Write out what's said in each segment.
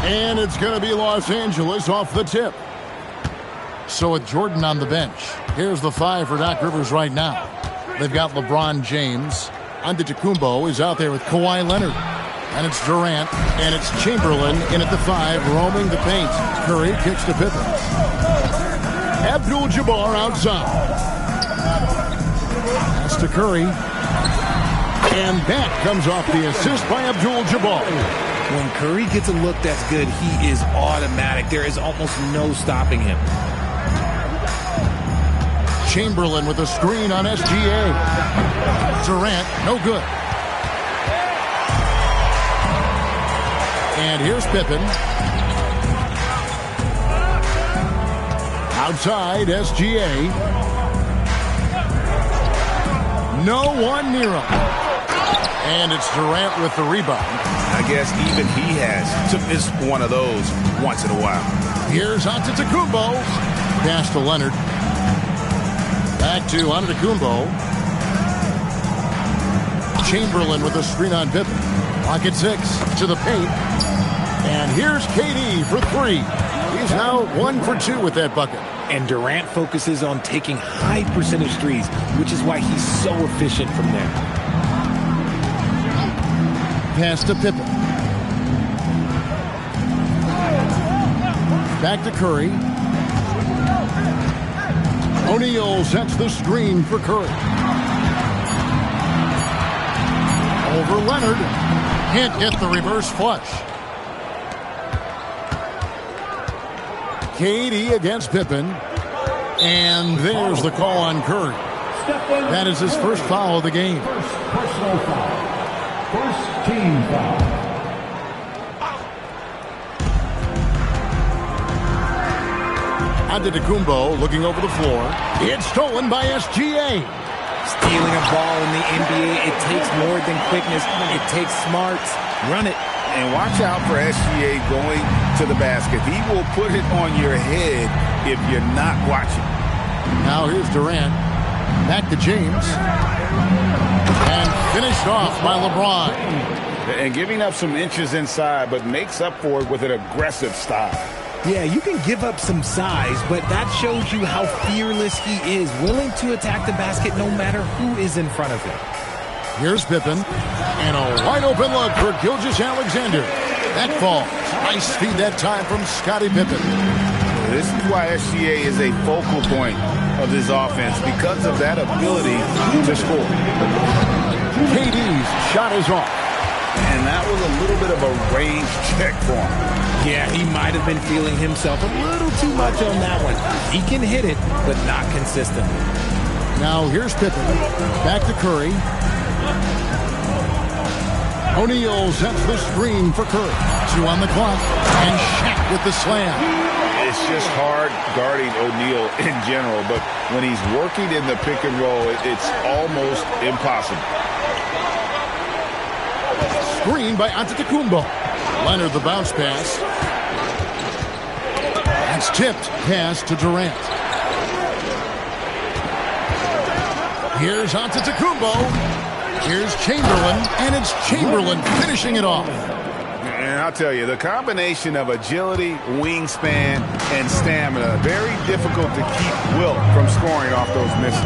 And it's going to be Los Angeles off the tip. So with Jordan on the bench, here's the 5 for Doc Rivers right now. They've got LeBron James. Antetokounmpo is out there with Kawhi Leonard. And it's Durant, and it's Chamberlain in at the 5, roaming the paint. Curry kicks to Pippen. Abdul-Jabbar outside. Pass to Curry. And that comes off the assist by Abdul-Jabbar. When Curry gets a look that's good, he is automatic. There is almost no stopping him. Chamberlain with a screen on SGA. Durant, no good. And here's Pippen. Outside, SGA. No one near him. And it's Durant with the rebound. I guess even he has to miss one of those once in a while. Here's Antetokounmpo. Pass to Leonard. Back to Antetokounmpo. Chamberlain with a screen on Pippen. Pocket 6 to the paint. And here's KD for 3. He's now 1 for 2 with that bucket. And Durant focuses on taking high percentage threes, which is why he's so efficient from there. Pass to Pippen. Back to Curry. O'Neal sets the screen for Curry. Over Leonard. Can't get the reverse flush. KD against Pippen. And there's the call on Curry. That is his first foul of the game. First personal foul. First team foul. Antetokounmpo looking over the floor. It's stolen by SGA. Stealing a ball in the NBA, it takes more than quickness. It takes smarts. Run it. And watch out for SGA going to the basket. He will put it on your head if you're not watching. Now here's Durant. Back to James. And finished off by LeBron. And giving up some inches inside, but makes up for it with an aggressive style. Yeah, you can give up some size, but that shows you how fearless he is, willing to attack the basket no matter who is in front of him. Here's Pippen. And a wide-open look for Gilgeous-Alexander. That falls. Nice feed that time from Scottie Pippen. This is why SGA is a focal point of this offense, because of that ability to score. KD's shot is off. And that was a little bit of a range check for him. Yeah, he might have been feeling himself a little too much on that one. He can hit it, but not consistently. Now here's Pippen. Back to Curry. O'Neal sets the screen for Curry. 2 on the clock. And Shaq with the slam. It's just hard guarding O'Neal in general, but when he's working in the pick and roll, it's almost impossible. Screen by Antetokounmpo. Leonard the bounce pass. That's tipped. Pass to Durant. Here's Antetokounmpo. Here's Chamberlain. And it's Chamberlain finishing it off. And I'll tell you, the combination of agility, wingspan, and stamina, very difficult to keep Wilt from scoring off those misses.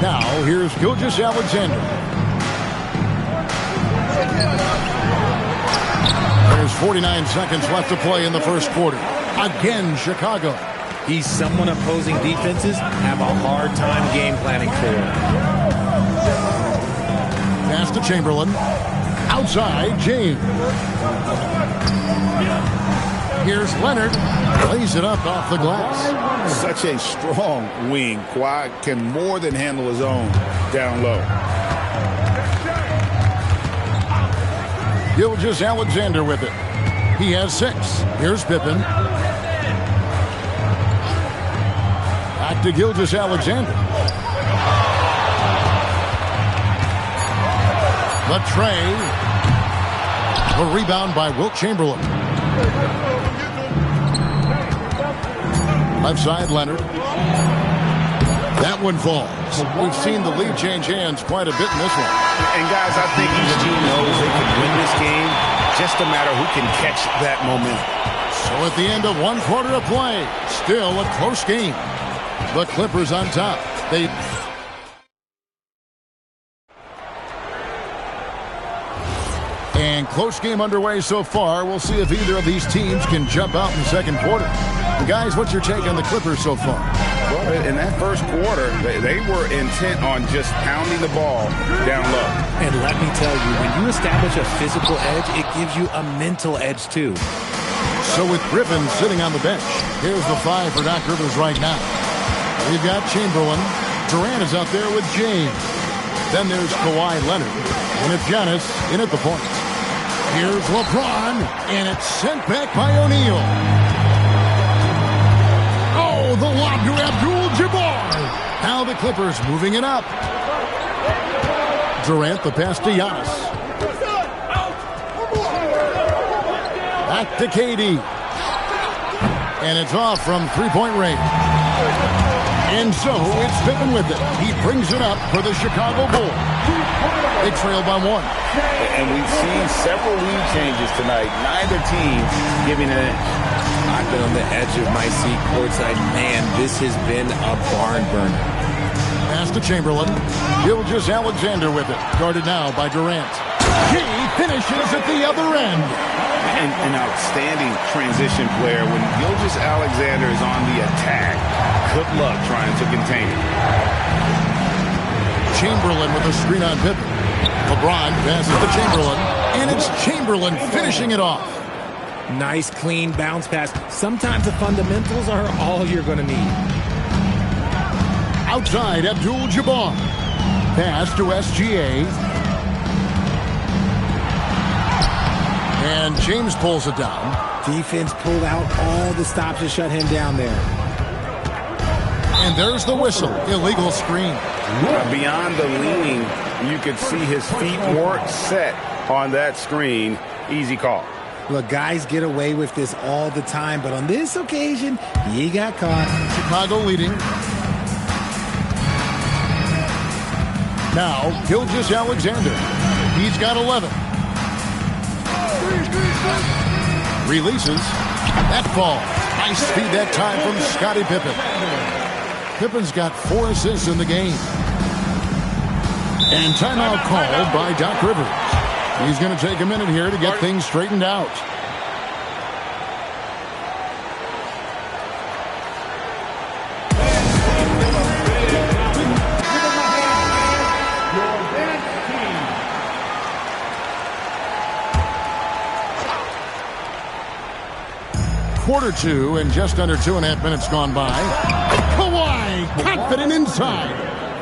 Now, here's Gilgeous-Alexander. There's 49 seconds left to play in the first quarter. Again, Chicago. He's someone opposing defenses have a hard time game planning for. Pass to Chamberlain. Outside, James. Here's Leonard. Lays it up off the glass. Such a strong wing. Kawhi can more than handle his own down low. Gilgeous-Alexander with it. He has 6. Here's Pippen. Back to Gilgeous-Alexander. The tray. A rebound by Wilt Chamberlain. Left side, Leonard. That one falls. We've seen the lead change hands quite a bit in this one. And guys, I think each team knows they can win this game. Just a matter who can catch that momentum. So at the end of 1 quarter of play, still a close game. The Clippers on top. And close game underway so far. We'll see if either of these teams can jump out in the second quarter. Guys, what's your take on the Clippers so far? Well, in that first quarter, they were intent on just pounding the ball down low. And let me tell you, when you establish a physical edge, it gives you a mental edge too. So with Griffin sitting on the bench, here's the 5 for Doc Rivers right now. We've got Chamberlain. Durant is out there with James. Then there's Kawhi Leonard. And it's Giannis in at the point. Here's LeBron. And it's sent back by O'Neal. Oh, the lob to Abdul-Jabbar. Now the Clippers moving it up. Durant, the pass to Giannis. Back to KD. And it's off from three-point range. And so it's Pippen with it. He brings it up for the Chicago Bulls. They trail by 1. And we've seen several lead changes tonight. Neither team giving an inch. I've been on the edge of my seat courtside. Man, this has been a barn burner. Pass to Chamberlain. Gilgeous-Alexander with it. Guarded now by Durant. He finishes at the other end. An outstanding transition player. When Gilgeous-Alexander is on the attack, good luck trying to contain it. Chamberlain with a screen on Pippen. LeBron passes to Chamberlain. And it's Chamberlain finishing it off. Nice, clean bounce pass. Sometimes the fundamentals are all you're going to need. Outside, Abdul-Jabbar. Pass to SGA. And James pulls it down. Defense pulled out all the stops to shut him down there. And there's the whistle. Illegal screen. Beyond the leaning, you could see his feet weren't set on that screen. Easy call. Look, guys get away with this all the time, but on this occasion, he got caught. Chicago leading. Now, Gilgeous-Alexander. He's got 11. Releases. That ball. Nice speed that time from Scottie Pippen. Pippen's got 4 assists in the game. And timeout called by Doc Rivers. He's going to take a minute here to get things straightened out. Quarter 2 and just under 2.5 minutes gone by. Kawhi, confident inside.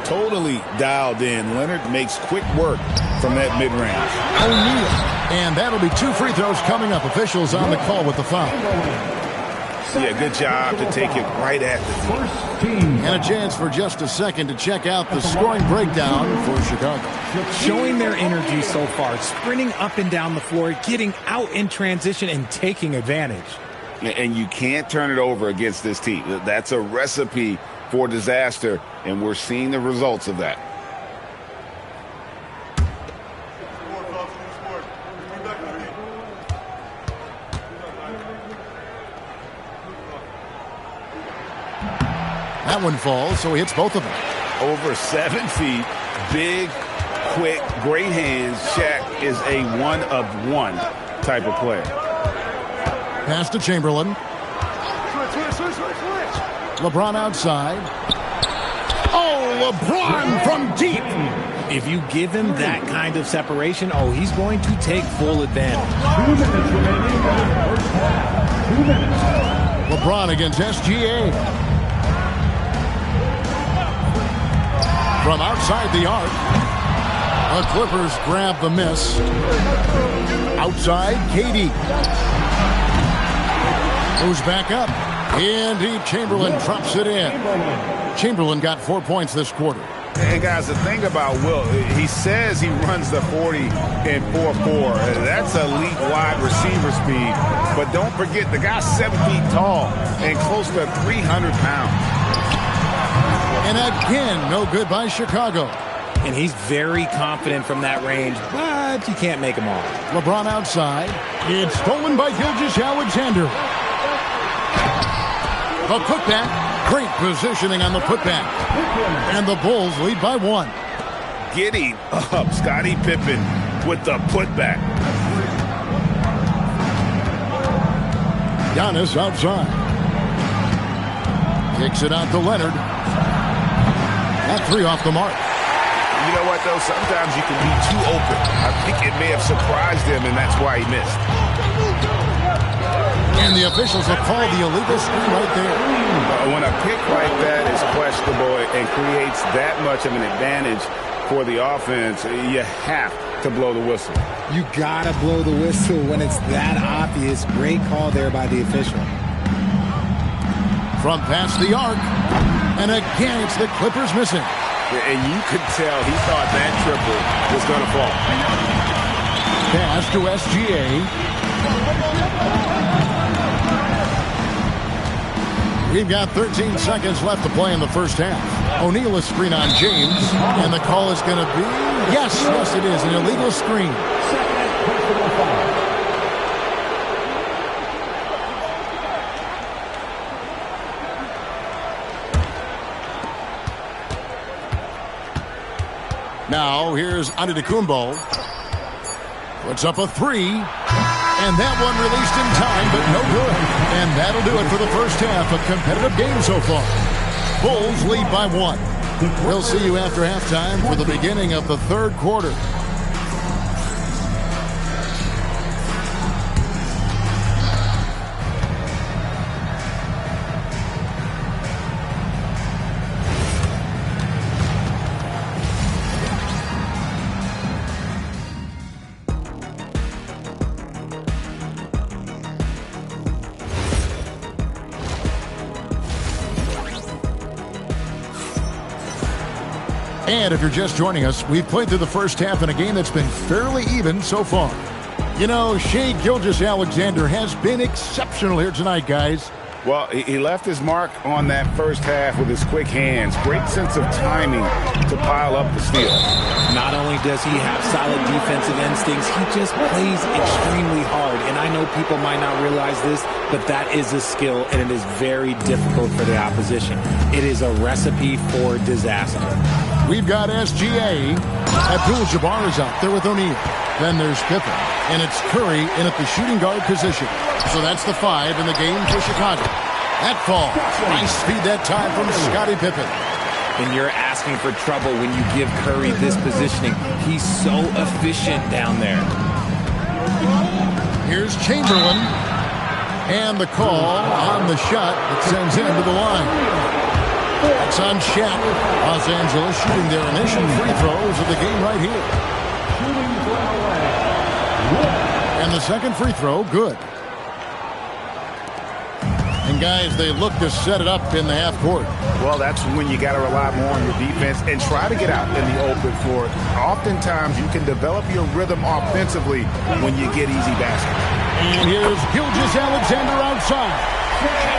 Totally dialed in. Leonard makes quick work from that mid-range. O'Neal. And that'll be 2 free throws coming up. Officials on the call with the foul. Yeah, good job to take it right at the First team. And a chance for just a second to check out the scoring breakdown for Chicago. Showing their energy so far, sprinting up and down the floor, getting out in transition and taking advantage. And you can't turn it over against this team. That's a recipe for disaster, and we're seeing the results of that. That one falls, so he hits both of them. Over 7 feet, big, quick, great hands. Shaq is a one-of-one type of player. Pass to Chamberlain. LeBron outside. Oh, LeBron from deep. If you give him that kind of separation, oh, he's going to take full advantage. 2 minutes remaining in the first half. 2 minutes. LeBron against SGA. From outside the arc. The Clippers grab the miss. Outside, KD. Moves back up. Indeed, Chamberlain drops it in. Chamberlain got 4 points this quarter. And guys, the thing about Wilt, he says he runs the 40 in 4.4. That's elite wide receiver speed. But don't forget, the guy's 7 feet tall and close to 300 pounds. And again, no good by Chicago. And he's very confident from that range, but you can't make him all. LeBron outside. It's stolen by Gilgeous-Alexander. The putback. Great positioning on the putback. And the Bulls lead by 1. Getting up, Scottie Pippen with the putback. Giannis outside. Kicks it out to Leonard. That 3 off the mark. You know what, though? Sometimes you can be too open. I think it may have surprised him, and that's why he missed. And the officials have called the illegal screen right there. When a pick like that is questionable and creates that much of an advantage for the offense, you have to blow the whistle. You gotta blow the whistle when it's that obvious. Great call there by the official. From past the arc. And again, it's the Clippers missing. And you could tell he thought that triple was going to fall. Pass to SGA. We've got 13 seconds left to play in the first half. O'Neal is screen on James. And the call is going to be, yes, it is, an illegal screen. Now, here's Antetokounmpo. Puts up a 3. And that one released in time, but no good. And that'll do it for the first half. A competitive game so far. Bulls lead by 1. We'll see you after halftime for the beginning of the third quarter. And if you're just joining us, we've played through the first half in a game that's been fairly even so far. You know, Shai Gilgeous-Alexander has been exceptional here tonight, guys. Well, he left his mark on that first half with his quick hands. Great sense of timing to pile up the steal. Not only does he have solid defensive instincts, he just plays extremely hard. And I know people might not realize this, but that is a skill, and it is very difficult for the opposition. It is a recipe for disaster. We've got SGA. Abdul-Jabbar is out there with O'Neal. Then there's Pippen, and it's Curry in at the shooting guard position. So that's the 5 in the game for Chicago. That falls. Nice speed that time from Scottie Pippen. And you're asking for trouble when you give Curry this positioning. He's so efficient down there. Here's Chamberlain. And the call on the shot that sends him to the line. That's on Shaq. Los Angeles shooting their initial free throws of the game right here. And the second free throw, good. And guys, they look to set it up in the half court. Well, that's when you got to rely more on your defense and try to get out in the open floor. Oftentimes, you can develop your rhythm offensively when you get easy baskets. And here's Gilgeous-Alexander outside.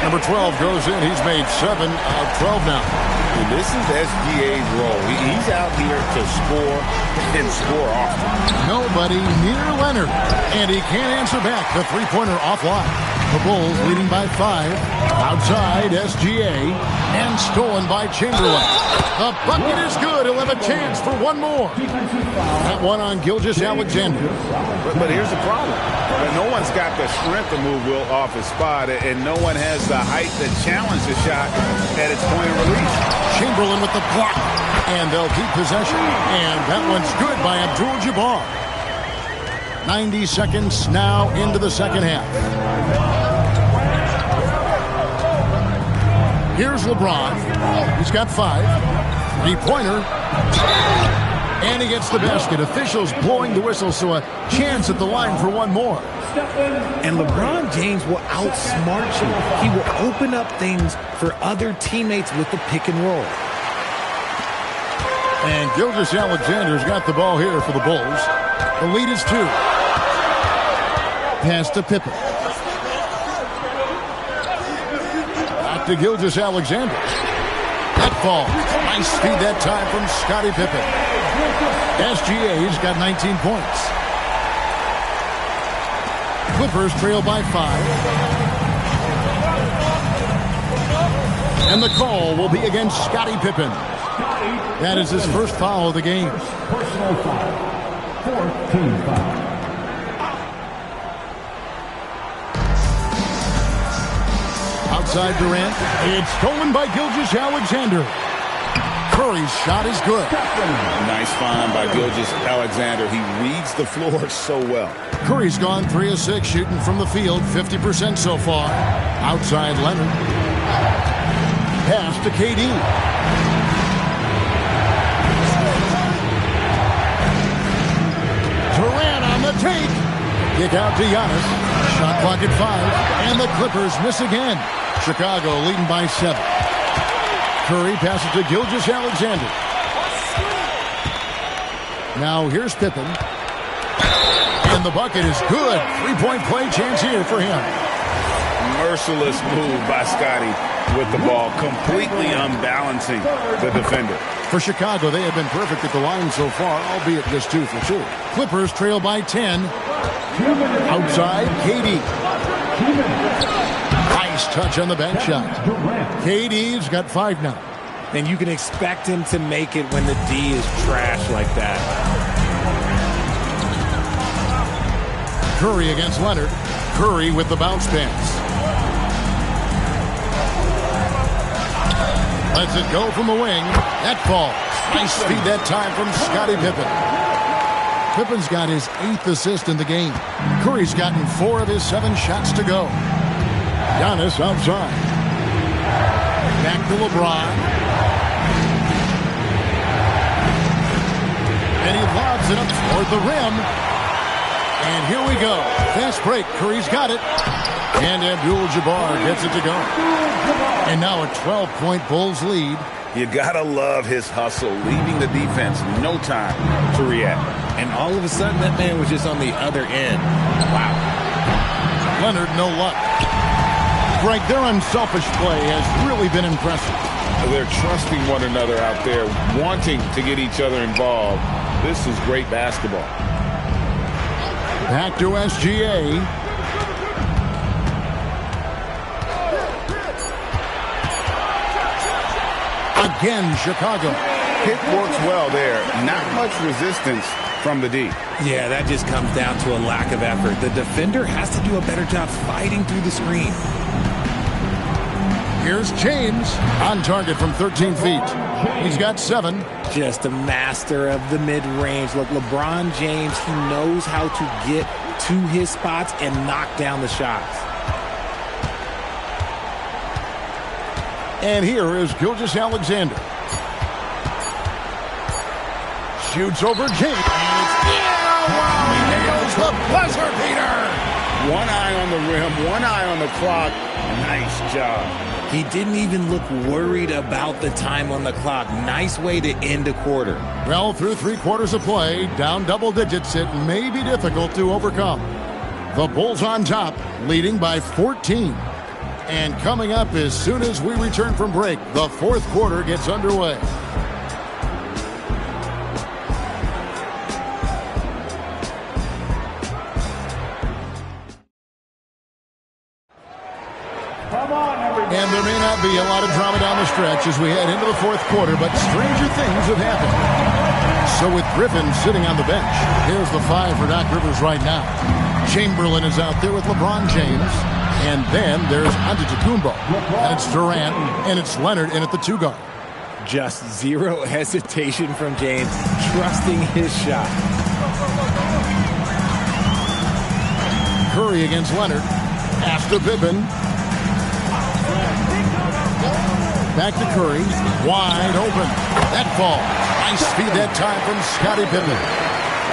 Number 12 goes in. He's made 7 out of 12 now. And this is SGA's role. He's out here to score and score often. Nobody near Leonard. And he can't answer back. The three-pointer offline. The Bulls leading by 5. Outside, SGA. And stolen by Chamberlain. The bucket is good. He'll have a chance for one more. That one on Gilgeous-Alexander. But here's the problem. No one's got the strength to move Will off his spot, and no one has the height to challenge the shot at its point of release. Chamberlain with the block. And they'll keep possession. And that one's good by Abdul-Jabbar. 90 seconds now into the second half. Here's LeBron. He's got 5. Three-pointer. And he gets the basket. Officials blowing the whistle, so a chance at the line for one more. And LeBron James will outsmart you. He will open up things for other teammates with the pick and roll. And Gilgeous-Alexander's got the ball here for the Bulls. The lead is 2. Pass to Pippen. Back to Gilgeous-Alexander. That falls. Nice speed that time from Scottie Pippen. SGA's got 19 points. Clippers trail by 5. And the call will be against Scottie Pippen. That is his first foul of the game. Personal foul. 4th team foul. Outside Durant. It's stolen by Gilgeous-Alexander. Curry's shot is good. Nice find by Gilgeous-Alexander. He reads the floor so well. Curry's gone 3 of 6 shooting from the field, 50% so far. Outside Leonard. Pass to KD. Durant on the take. Kick out to Giannis. Shot clock at 5. And the Clippers miss again. Chicago leading by 7. Curry passes to Gilgeous-Alexander. Now here's Pippen. And the bucket is good. 3-point play chance here for him. Merciless move by Scottie with the ball, completely unbalancing the defender. For Chicago, they have been perfect at the line so far, albeit just 2 for 2. Clippers trail by 10. Outside, KD. Nice touch on the back shot. KD's got 5 now. And you can expect him to make it when the D is trash like that. Curry against Leonard. Curry with the bounce pass. Lets it go from the wing. That falls. Nice speed that time from Scottie Pippen. Pippen's got his 8th assist in the game. Curry's gotten 4 of his 7 shots to go. Giannis outside. Back to LeBron. And he lobs it up toward the rim. And here we go. Fast break. Curry's got it. And Abdul-Jabbar gets it to go. And now a 12-point Bulls lead. You gotta love his hustle, leaving the defense no time to react. And all of a sudden, that man was just on the other end. Wow. Leonard, no luck. Greg, their unselfish play has really been impressive. They're trusting one another out there, wanting to get each other involved. This is great basketball. Back to SGA. Again, Chicago. Hit works well there. Not much resistance from the D. Yeah, that just comes down to a lack of effort. The defender has to do a better job fighting through the screen. Here's James on target from 13 feet. He's got 7. Just a master of the mid-range. Look, LeBron James, he knows how to get to his spots and knock down the shots. And here is Gilgeous-Alexander. Shoots over James. Wow, he nails the buzzer beater. One eye on the rim, one eye on the clock. Nice job. He didn't even look worried about the time on the clock. Nice way to end a quarter. Well, through 3 quarters of play, down double digits, it may be difficult to overcome. The Bulls on top, leading by 14. And coming up as soon as we return from break, the 4th quarter gets underway. And there may not be a lot of drama down the stretch as we head into the 4th quarter, but stranger things have happened. So with Griffin sitting on the bench, here's the 5 for Doc Rivers right now. Chamberlain is out there with LeBron James. And then there's Antetokounmpo. And it's Durant, and it's Leonard in at the 2 guard. Just zero hesitation from James, trusting his shot. Curry against Leonard. Pass to Pippen. Back to Curry. Wide open. That fall. Nice feed that time from Scottie Pippen.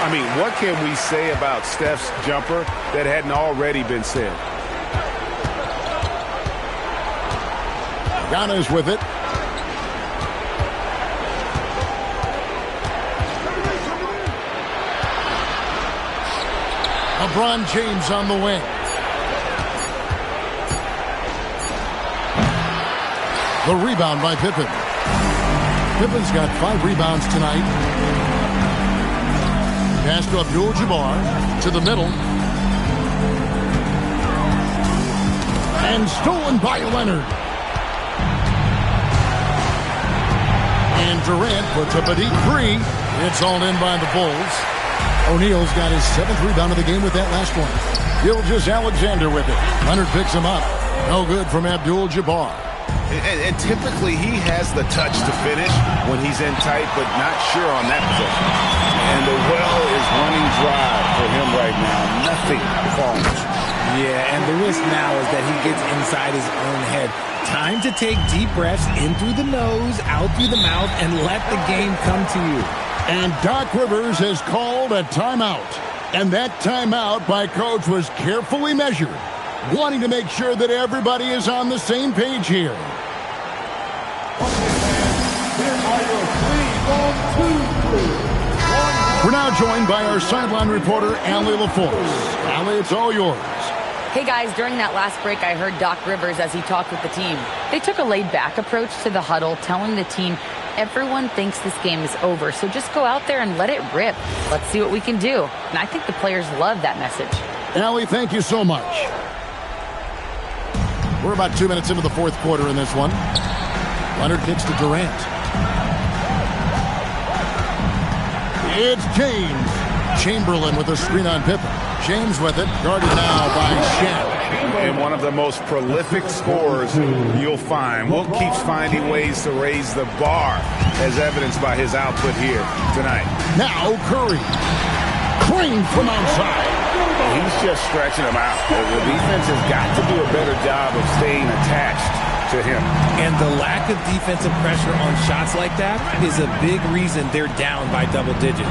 I mean, what can we say about Steph's jumper that hadn't already been said? Giannis with it. LeBron James on the wing. The rebound by Pippen. Pippen's got 5 rebounds tonight. Pass to Abdul-Jabbar to the middle. And stolen by Leonard. And Durant puts up a deep 3. It's all in by the Bulls. O'Neal's got his 7th rebound of the game with that last one. Gilgeous-Alexander with it. Leonard picks him up. No good from Abdul-Jabbar. And typically he has the touch to finish when he's in tight, but not sure on that possession. And the well is running dry for him right now. Nothing falls. Yeah, and the risk now is that he gets inside his own head. Time to take deep breaths in through the nose, out through the mouth, and let the game come to you. And Doc Rivers has called a timeout. And that timeout by Coach was carefully measured, wanting to make sure that everybody is on the same page here. We're now joined by our sideline reporter, Allie LaForce. Allie, it's all yours. Hey guys, during that last break, I heard Doc Rivers as he talked with the team. They took a laid-back approach to the huddle, telling the team everyone thinks this game is over, so just go out there and let it rip. Let's see what we can do. And I think the players love that message. Allie, thank you so much. We're about 2 minutes into the 4th quarter in this one. Leonard kicks to Durant. It's James. Chamberlain with a screen on Pippen. James with it, guarded now by Shaq. And one of the most prolific scorers you'll find. Wilt keeps finding ways to raise the bar, as evidenced by his output here tonight. Now Curry. Green from outside. He's just stretching him out. The defense has got to do a better job of staying attached to him. And the lack of defensive pressure on shots like that is a big reason they're down by double digits.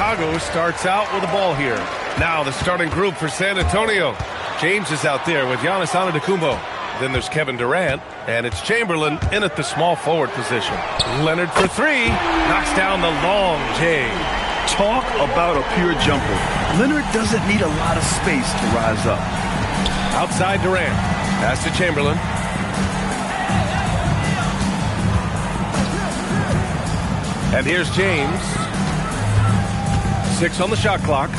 Chicago starts out with the ball here. Now the starting group for San Antonio. James is out there with Giannis Antetokounmpo. Then there's Kevin Durant, and it's Chamberlain in at the small forward position. Leonard for three, knocks down the long J. Talk about a pure jumper. Leonard doesn't need a lot of space to rise up. Outside Durant, pass to Chamberlain. And here's James. 6 on the shot clock.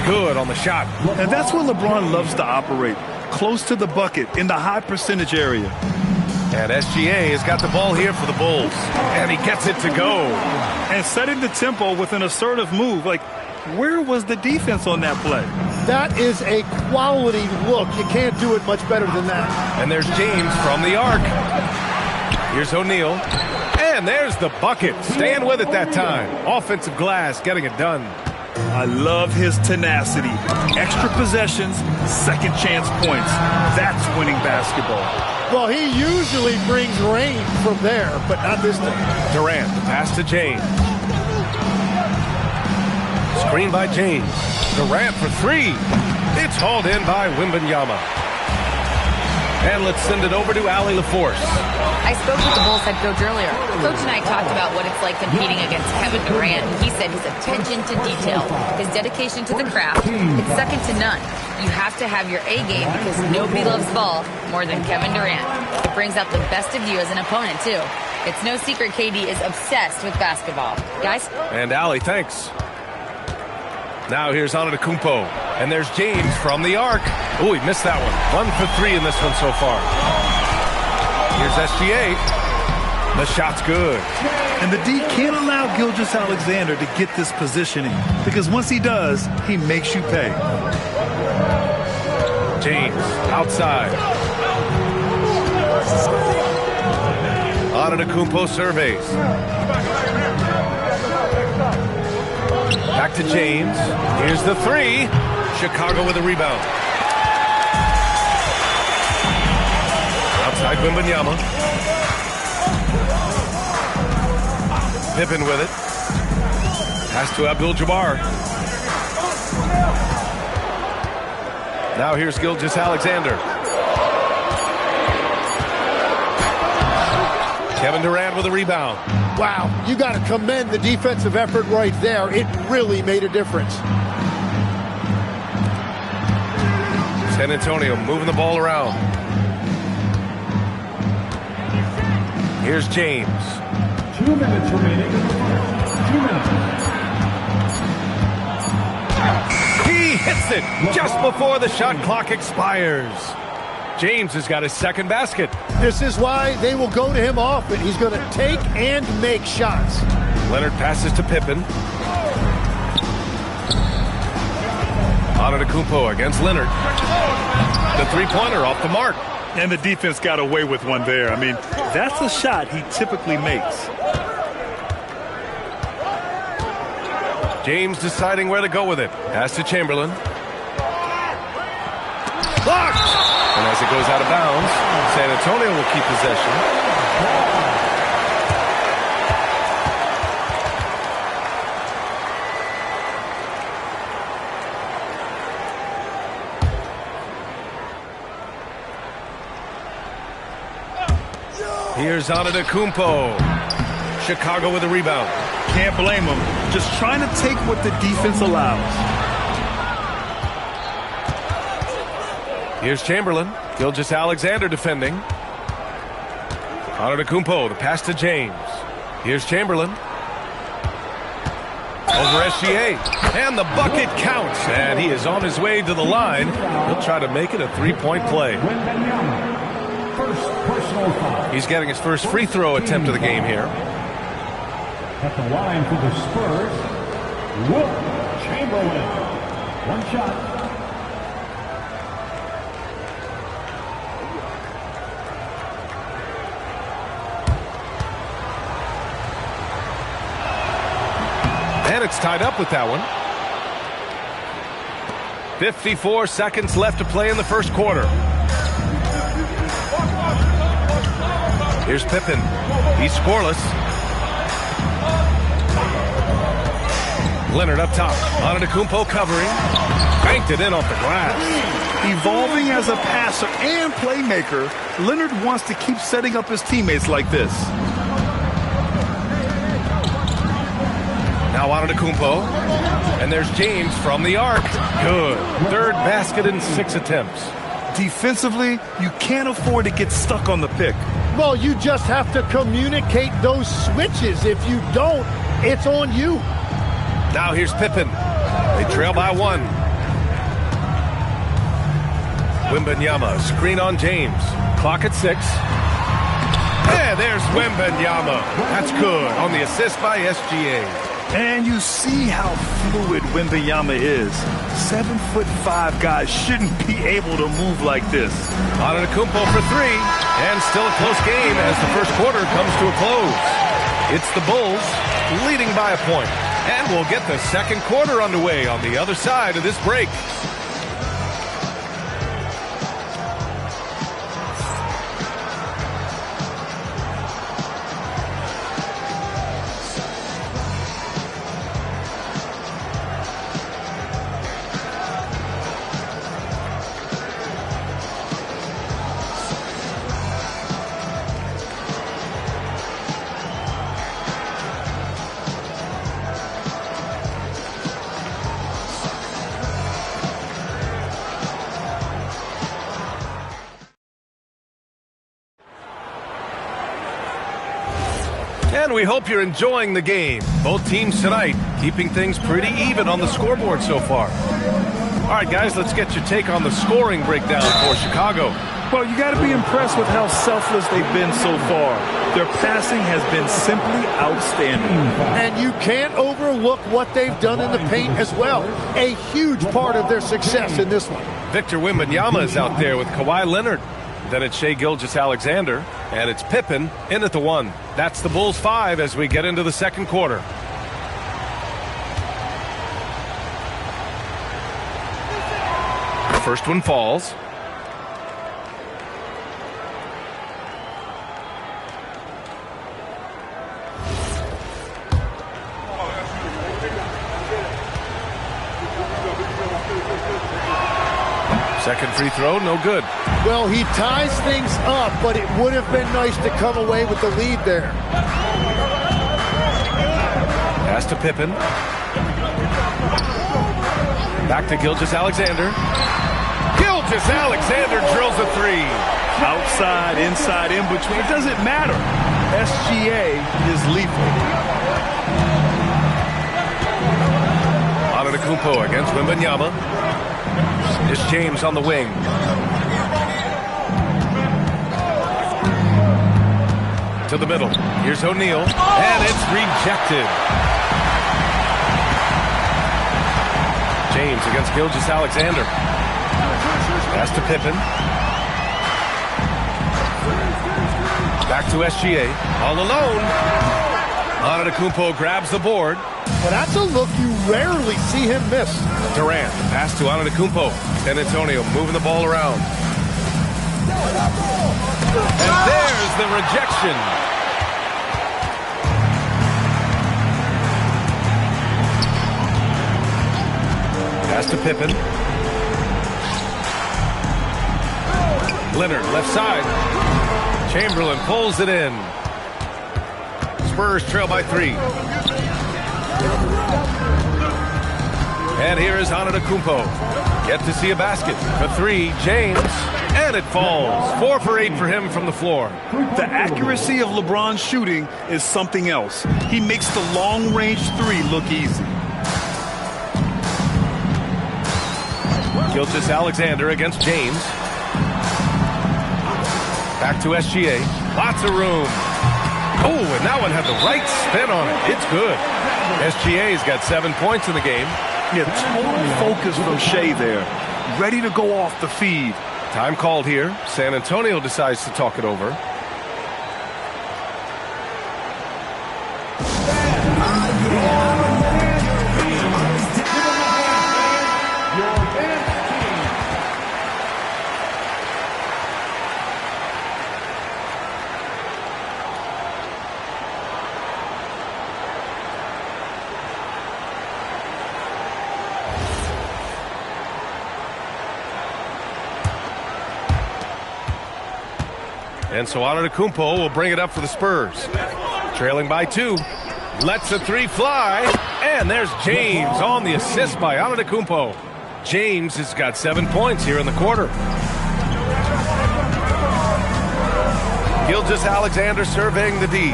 Good on the shot. And that's where LeBron loves to operate. Close to the bucket, in the high percentage area. And SGA has got the ball here for the Bulls. And he gets it to go. And setting the tempo with an assertive move. Like, where was the defense on that play? That is a quality look. You can't do it much better than that. And there's James from the arc. Here's O'Neal. And there's the bucket. Staying with it that time. Offensive glass, getting it done. I love his tenacity. Extra possessions, second chance points. That's winning basketball. Well, he usually brings rain from there, but not this time. Durant, the pass to James. Screen by James. Durant for three. It's hauled in by Wembanyama. And let's send it over to Allie LaForce. I spoke with the Bulls head coach earlier. Coach and I talked about what it's like competing against Kevin Durant. He said his attention to detail, his dedication to the craft, it's second to none. You have to have your A game because nobody loves ball more than Kevin Durant. It brings out the best of you as an opponent, too. It's no secret KD is obsessed with basketball. Guys? And Allie, thanks. Now here's Antetokounmpo. And there's James from the arc. Oh, he missed that one. 1 for 3 in this one so far. Here's SGA. The shot's good. And the D can't allow Gilgeous-Alexander to get this positioning, because once he does, he makes you pay. James outside. Antetokounmpo surveys. Back to James. Here's the three. Chicago with a rebound. Outside Wembanyama. Pippen with it. Pass to Abdul-Jabbar. Now here's Gilgeous-Alexander. Kevin Durant with a rebound. Wow, you got to commend the defensive effort right there. It really made a difference. San Antonio moving the ball around. Here's James. 2 minutes remaining. 2 minutes. He hits it just before the shot clock expires. James has got his second basket. This is why they will go to him often. He's going to take and make shots. Leonard passes to Pippen. Antetokounmpo against Leonard. The three-pointer off the mark. And the defense got away with one there. I mean, that's a shot he typically makes. James deciding where to go with it. Pass to Chamberlain. Blocked! And as it goes out of bounds, San Antonio will keep possession. Here's Antetokounmpo. Chicago with a rebound. Can't blame him. Just trying to take what the defense allows. Here's Chamberlain. Gilgeous-Alexander defending. Antetokounmpo, the pass to James. Here's Chamberlain. Over SGA. And the bucket counts. And he is on his way to the line. He'll try to make it a three-point play. First personal foul. He's getting his first free throw attempt of the game here. At the line for the Spurs, Wilt Chamberlain. One shot. And it's tied up with that one. 54 seconds left to play in the first quarter. Here's Pippen. He's scoreless. Leonard up top. Antetokounmpo covering. Banked it in off the glass. Evolving as a passer and playmaker, Leonard wants to keep setting up his teammates like this. Now Antetokounmpo. And there's James from the arc. Good. Third basket in 6 attempts. Defensively, you can't afford to get stuck on the pick. Well, you just have to communicate those switches. If you don't, it's on you. Now here's Pippen. They trail by 1. Wembanyama, screen on James. Clock at 6. And there's Wembanyama. That's good on the assist by SGA. And you see how fluid Wembanyama is. 7'5" guys shouldn't be able to move like this. Antetokounmpo for 3. And still a close game as the first quarter comes to a close. It's the Bulls leading by a point. And we'll get the second quarter underway on the other side of this break. And we hope you're enjoying the game. Both teams tonight keeping things pretty even on the scoreboard so far. All right, guys, let's get your take on the scoring breakdown for Chicago. Well, you got to be impressed with how selfless they've been so far. Their passing has been simply outstanding. And you can't overlook what they've done in the paint as well. A huge part of their success in this one. Victor Wembanyama is out there with Kawhi Leonard. Then it's Shai Gilgeous-Alexander, and it's Pippen in at the 1. That's the Bulls 5 as we get into the second quarter. First one falls. Second free throw, no good. Well, he ties things up, but it would have been nice to come away with the lead there. Pass to Pippen. Back to Gilgeous-Alexander. Gilgeous-Alexander drills a 3. Outside, inside, in between, it doesn't matter. SGA is lethal. Antetokounmpo against Wembanyama. It's James on the wing. To the middle. Here's O'Neal. And it's rejected. James against Gilgeous-Alexander. Pass to Pippen. Back to SGA. All alone. Antetokounmpo grabs the board. Well, that's a look you rarely see him miss. Durant, pass to Antetokounmpo. San Antonio moving the ball around. And there's the rejection. Pass to Pippen. Leonard, left side. Chamberlain pulls it in. Spurs trail by 3. And here is Antetokounmpo. Get to see a basket for 3. James. And it falls. 4 for 8 for him from the floor. The accuracy of LeBron's shooting is something else. He makes the long-range 3 look easy. Gilgeous-Alexander against James. Back to SGA. Lots of room. Oh, and that one had the right spin on it. It's good. SGA's got 7 points in the game. Yeah, total focus from Shai there. Ready to go off the feed. Time called here. San Antonio decides to talk it over. And so Antetokounmpo will bring it up for the Spurs. Trailing by 2. Lets the 3 fly. And there's James on the assist by Antetokounmpo. James has got 7 points here in the quarter. Gilgeous-Alexander surveying the D.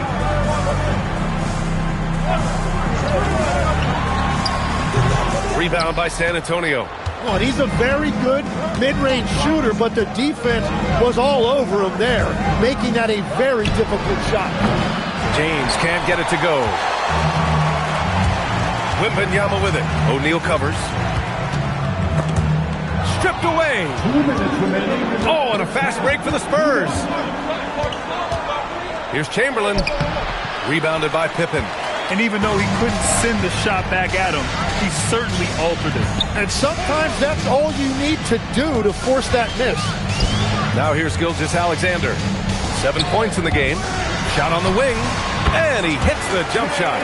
Rebound by San Antonio. Well, he's a very good mid-range shooter, but the defense was all over him there, making that a very difficult shot. James can't get it to go. Wembanyama with it. O'Neal covers. Stripped away. Oh, and a fast break for the Spurs. Here's Chamberlain. Rebounded by Pippen. And even though he couldn't send the shot back at him, he certainly altered it. And sometimes that's all you need to do to force that miss. Now here's Gilgeous-Alexander. 7 points in the game. Shot on the wing. And he hits the jump shot.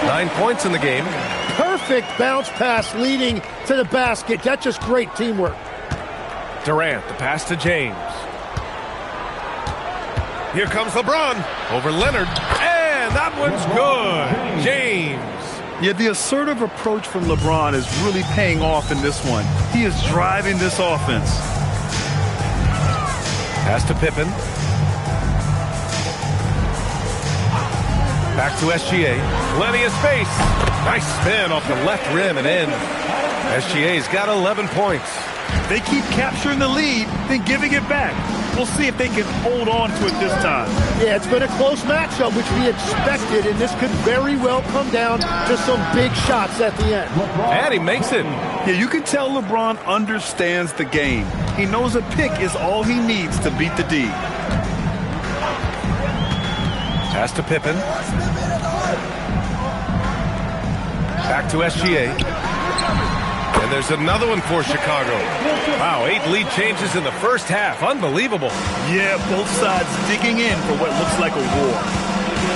9 points in the game. Perfect bounce pass leading to the basket. That's just great teamwork. Durant, the pass to James. Here comes LeBron over Leonard. And that one's good. James. Yeah, the assertive approach from LeBron is really paying off in this one. He is driving this offense. Pass to Pippen. Back to SGA. Plenty of space. Nice spin off the left rim and in. SGA's got 11 points. They keep capturing the lead, then giving it back. We'll see if they can hold on to it this time. Yeah, it's been a close matchup, which we expected, and this could very well come down to some big shots at the end. And he makes it. Yeah, you can tell LeBron understands the game. He knows a pick is all he needs to beat the D. Pass to Pippen. Back to SGA. And there's another one for Chicago. Wow, 8 lead changes in the first half. Unbelievable. Yeah, both sides digging in for what looks like a war.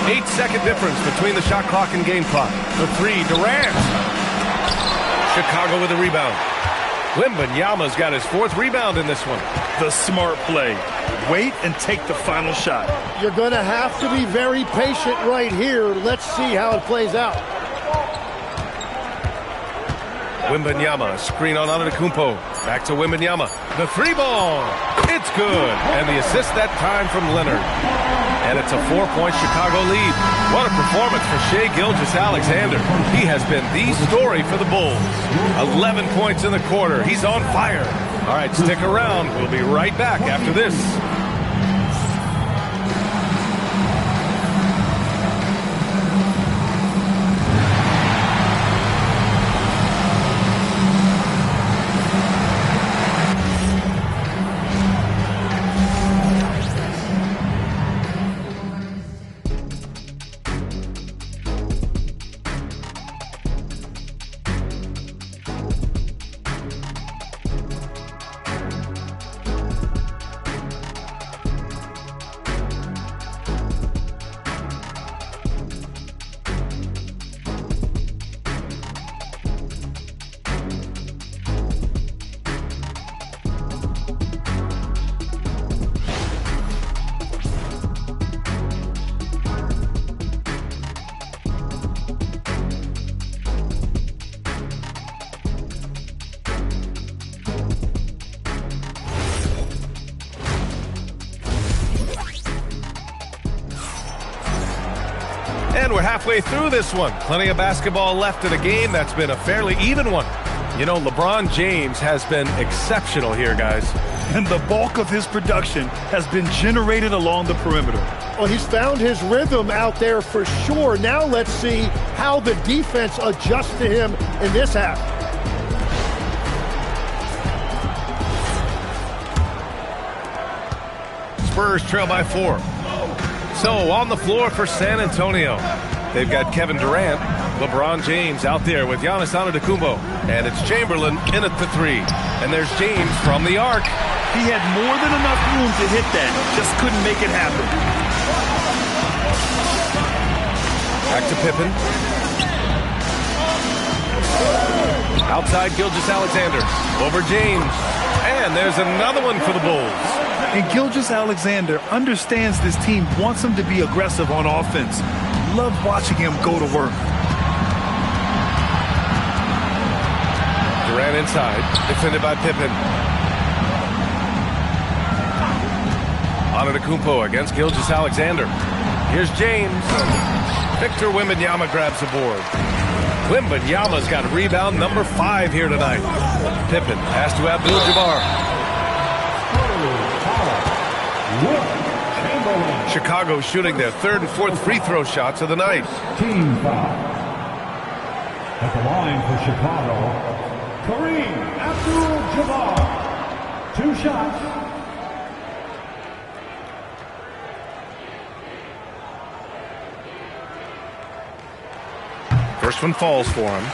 8-second difference between the shot clock and game clock. The 3, Durant. Chicago with a rebound. Wembanyama's got his 4th rebound in this one. The smart play. Wait and take the final shot. You're going to have to be very patient right here. Let's see how it plays out. Wembanyama, screen on Antetokounmpo. Back to Wembanyama. The 3-ball. It's good. And the assist that time from Leonard. And it's a 4-point Chicago lead. What a performance for Shai Gilgeous-Alexander. He has been the story for the Bulls. 11 points in the quarter. He's on fire. All right, stick around. We'll be right back after this. And we're halfway through this one. Plenty of basketball left in a game that's been a fairly even one. You know, LeBron James has been exceptional here, guys. And the bulk of his production has been generated along the perimeter. Well, he's found his rhythm out there for sure. Now let's see how the defense adjusts to him in this half. Spurs trail by 4. So on the floor for San Antonio, they've got Kevin Durant, LeBron James out there with Giannis Antetokounmpo, and it's Chamberlain in at the 3. And there's James from the arc. He had more than enough room to hit that, just couldn't make it happen. Back to Pippen. Outside Gilgeous-Alexander. Over James. And there's another one for the Bulls. And Gilgeous-Alexander understands this team wants him to be aggressive on offense. Love watching him go to work. Durant inside, defended by Pippen. Antetokounmpo against Gilgeous-Alexander. Here's James. Victor Wembanyama grabs the board. Wembanyama's got rebound number 5 here tonight. Pippen pass to Abdul-Jabbar. Chicago shooting their 3rd and 4th free throw shots of the night. Team foul. At the line for Chicago, Kareem Abdul-Jabbar. 2 shots. First one falls for him.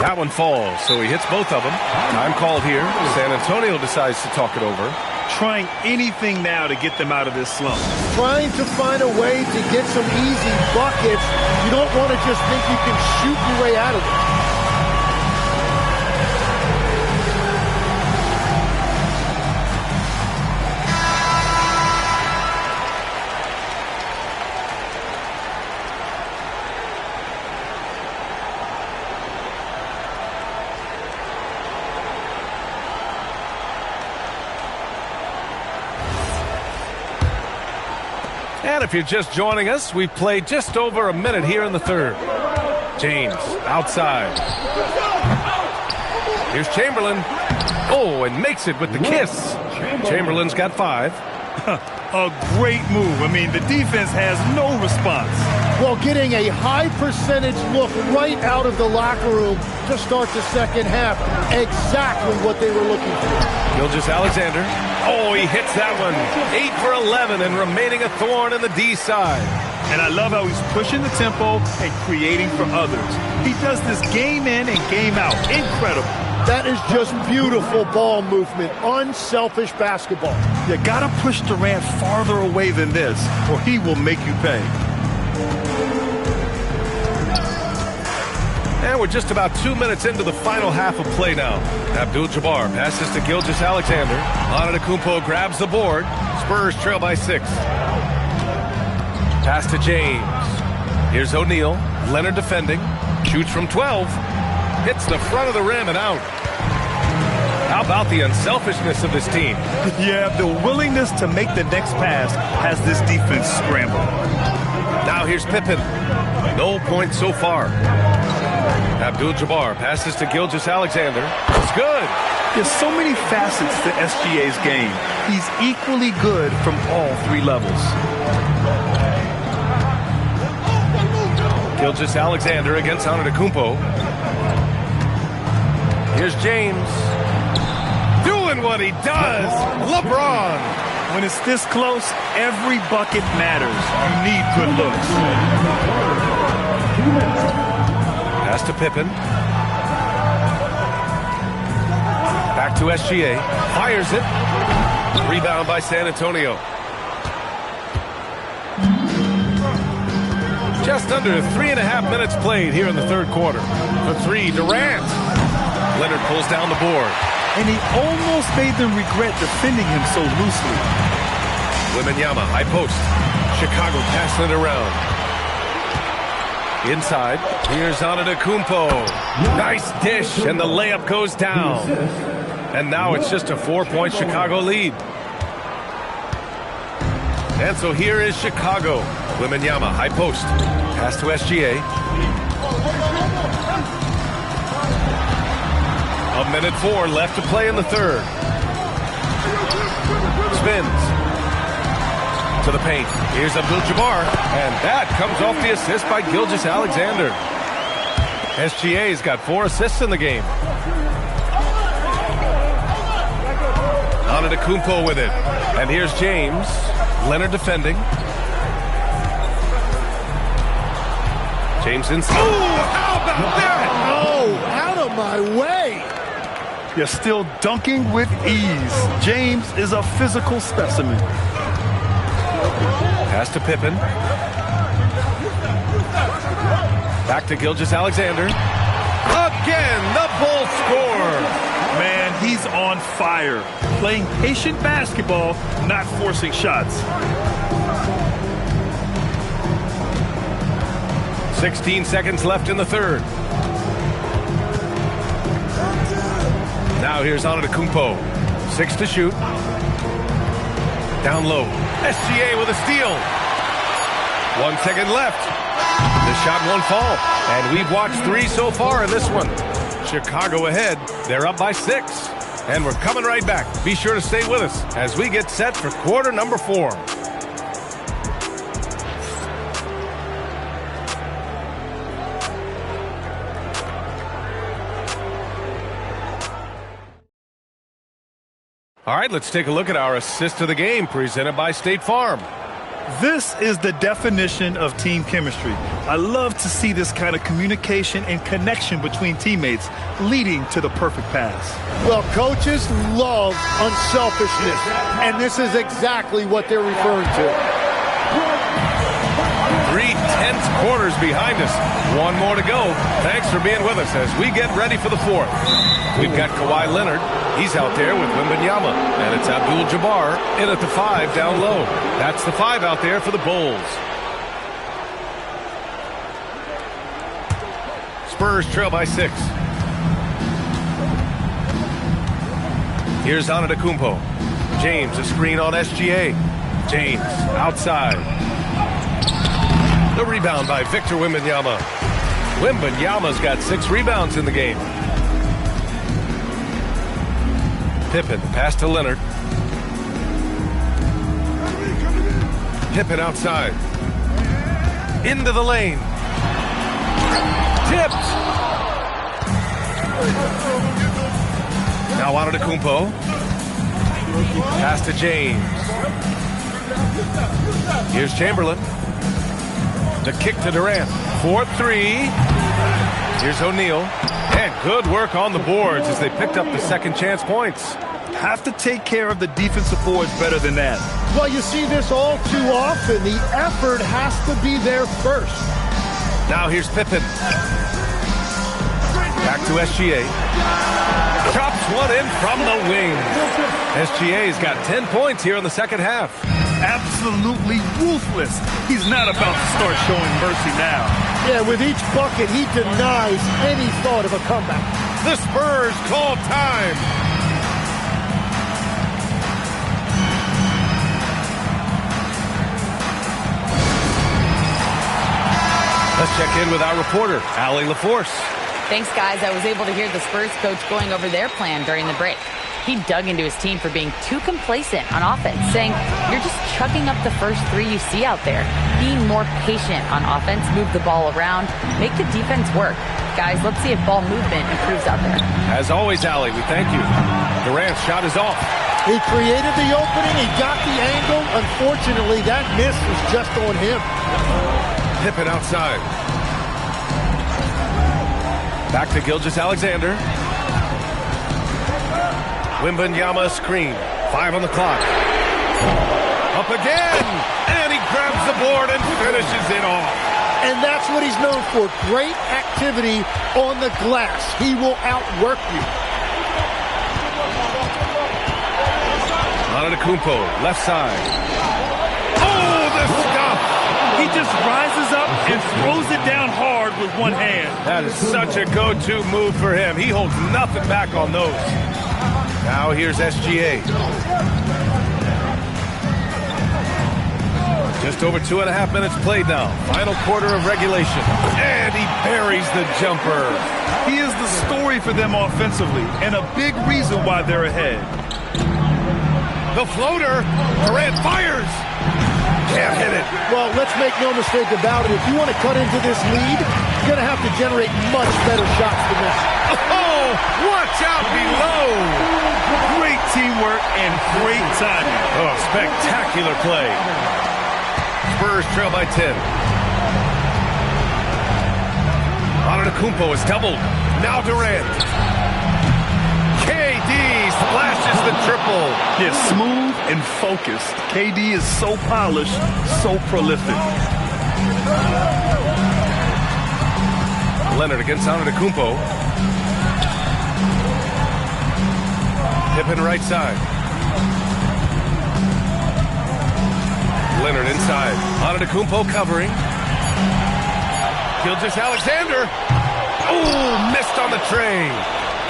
That one falls, so he hits both of them. Time called here. San Antonio decides to talk it over. Trying anything now to get them out of this slump. Trying to find a way to get some easy buckets. You don't want to just think you can shoot your way out of it. And if you're just joining us, we've played just over a minute here in the 3rd. James outside. Here's Chamberlain. Oh, and makes it with the kiss. Chamberlain's got 5. A great move. I mean, the defense has no response. Well, getting a high percentage look right out of the locker room to start the second half. Exactly what they were looking for. Gilgeous-Alexander. Oh, he hits that one. 8 for 11 and remaining a thorn in the D side. And I love how he's pushing the tempo and creating for others. He does this game in and game out. Incredible. That is just beautiful ball movement. Unselfish basketball. You got to push Durant farther away than this, or he will make you pay. And we're just about 2 minutes into the final half of play now. Abdul-Jabbar passes to Gilgeous-Alexander. Antetokounmpo grabs the board. Spurs trail by 6. Pass to James. Here's O'Neal. Leonard defending. Shoots from 12. Hits the front of the rim and out. How about the unselfishness of this team? Yeah, the willingness to make the next pass has this defense scrambled. Now here's Pippen. No points so far. Abdul-Jabbar passes to Gilgeous-Alexander. It's good. There's so many facets to SGA's game. He's equally good from all 3 levels. Gilgeous-Alexander against Antetokounmpo. Here's James. Doing what he does. LeBron. When it's this close, every bucket matters. You need good looks. Pass to Pippen. Back to SGA. Fires it. Rebound by San Antonio. Just under 3.5 minutes played here in the 3rd quarter. For 3, Durant. Leonard pulls down the board. And he almost made them regret defending him so loosely. Wembanyama, high post. Chicago passing it around. Inside, here's Antetokounmpo. Nice dish, and the layup goes down. And now it's just a 4-point Chicago lead. And so here is Chicago. Wembanyama, high post. Pass to SGA. 1:04 left to play in the 3rd. Spins. To the paint. Here's Abdul-Jabbar. And that comes off the assist by Gilgeous-Alexander. SGA's got 4 assists in the game. Antetokounmpo with it. And here's James. Leonard defending. James inside. Oh, how about that? Oh, out of my way. You're still dunking with ease. James is a physical specimen. Pass to Pippen. Back to Gilgeous-Alexander. Again, the Bulls score. Man, he's on fire. Playing patient basketball, not forcing shots. 16 seconds left in the third. Now here's Antetokounmpo. 6 to shoot. Down low. SGA with a steal. 1 second left. The shot won't fall. And we've watched 3 so far in this one. Chicago ahead. They're up by 6. And we're coming right back. Be sure to stay with us as we get set for quarter number 4. All right, let's take a look at our assist of the game presented by State Farm. This is the definition of team chemistry. I love to see this kind of communication and connection between teammates leading to the perfect pass. Well, coaches love unselfishness, and this is exactly what they're referring to. 3 tense quarters behind us. 1 more to go. Thanks for being with us as we get ready for the 4th. We've got Kawhi Leonard. He's out there with Wembanyama. And it's Abdul-Jabbar in at the 5 down low. That's the 5 out there for the Bulls. Spurs trail by 6. Here's Antetokounmpo. James, a screen on SGA. James, outside. The rebound by Victor Wembanyama. Wembanyama's got 6 rebounds in the game. Pippen, pass to Leonard. Pippen outside. Into the lane. Tipped. Now Antetokounmpo. Pass to James. Here's Chamberlain. The kick to Durant. 4-3. Here's O'Neal. And good work on the boards as they picked up the second chance points. Have to take care of the defensive boards better than that. Well, you see this all too often. The effort has to be there first. Now here's Pippen. Back to SGA. Chops one in from the wing. SGA's got 10 points here in the second half. Absolutely ruthless. He's not about to start showing mercy now. Yeah, with each bucket, he denies any thought of a comeback. The Spurs call time. Let's check in with our reporter, Allie LaForce. Thanks, guys. I was able to hear the Spurs coach going over their plan during the break. He dug into his team for being too complacent on offense, saying, you're just chucking up the first 3 you see out there. Being more patient on offense, move the ball around, make the defense work. Guys, let's see if ball movement improves out there. As always, Allie, we thank you. Durant's shot is off. He created the opening. He got the angle. Unfortunately, that miss was just on him. Pippen outside. Back to Gilgeous-Alexander. Wembanyama screen. 5 on the clock. Up again! And he grabs the board and finishes it off. And that's what he's known for. Great activity on the glass. He will outwork you. Antetokounmpo, left side. Oh, the stuff! He just rises up and throws it down hard with one hand. That is such a go-to move for him. He holds nothing back on those. Now here's SGA. Just over 2.5 minutes played now. Final quarter of regulation. And he buries the jumper. He is the story for them offensively and a big reason why they're ahead. The floater. Durant fires. Can't hit it. Well, let's make no mistake about it. If you want to cut into this lead, you're going to have to generate much better shots than this. Oh, watch out below. Great teamwork and great timing. Oh, spectacular play. Spurs trail by 10. Antetokounmpo is doubled. Now Durant. KD splashes the triple. Yeah, smooth and focused. KD is so polished, so prolific. Leonard against Antetokounmpo. Pippen right side. Leonard inside. Antetokounmpo covering. Gilgeous-Alexander. Oh, missed on the tray.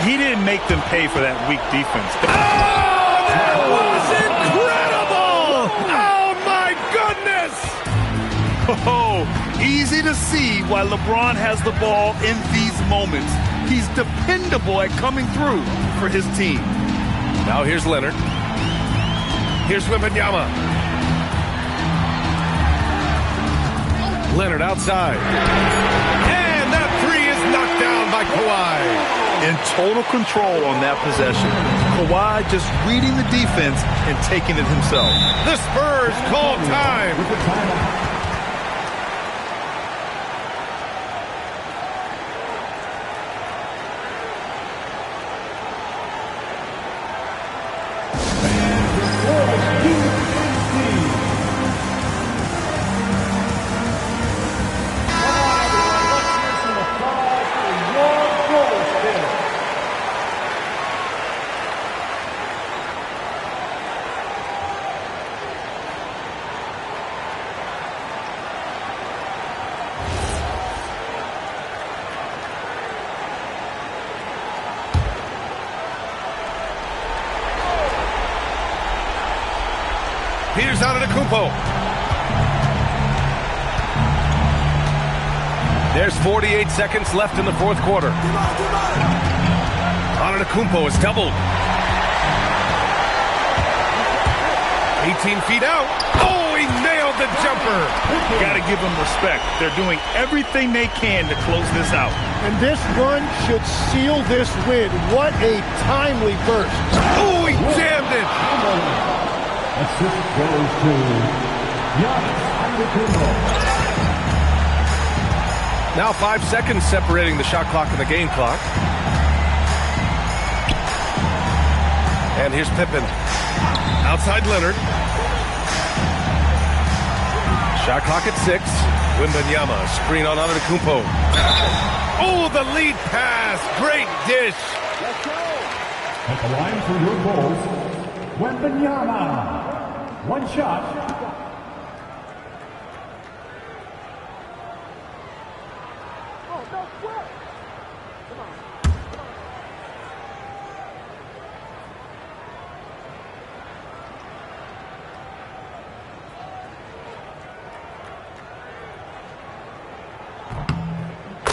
He didn't make them pay for that weak defense. Oh, that was incredible! Oh, my goodness! Oh, easy to see why LeBron has the ball in these moments. He's dependable at coming through for his team. Now here's Leonard. Here's Wembanyama. Leonard outside. And that three is knocked down by Kawhi. In total control on that possession. Kawhi just reading the defense and taking it himself. The Spurs call time. Here's Antetokounmpo. There's 48 seconds left in the fourth quarter. Antetokounmpo is doubled. 18 feet out. Oh, he nailed the jumper. Got to give them respect. They're doing everything they can to close this out. And this run should seal this win. What a timely burst. Oh, he jammed it. Assist goes to Giannis Antetokounmpo. Now 5 seconds separating the shot clock and the game clock. And here's Pippen. Outside Leonard. Shot clock at 6. Wembanyama, screen on Antetokounmpo. Oh, the lead pass. Great dish. At the line for your goals, Wembanyama. One shot.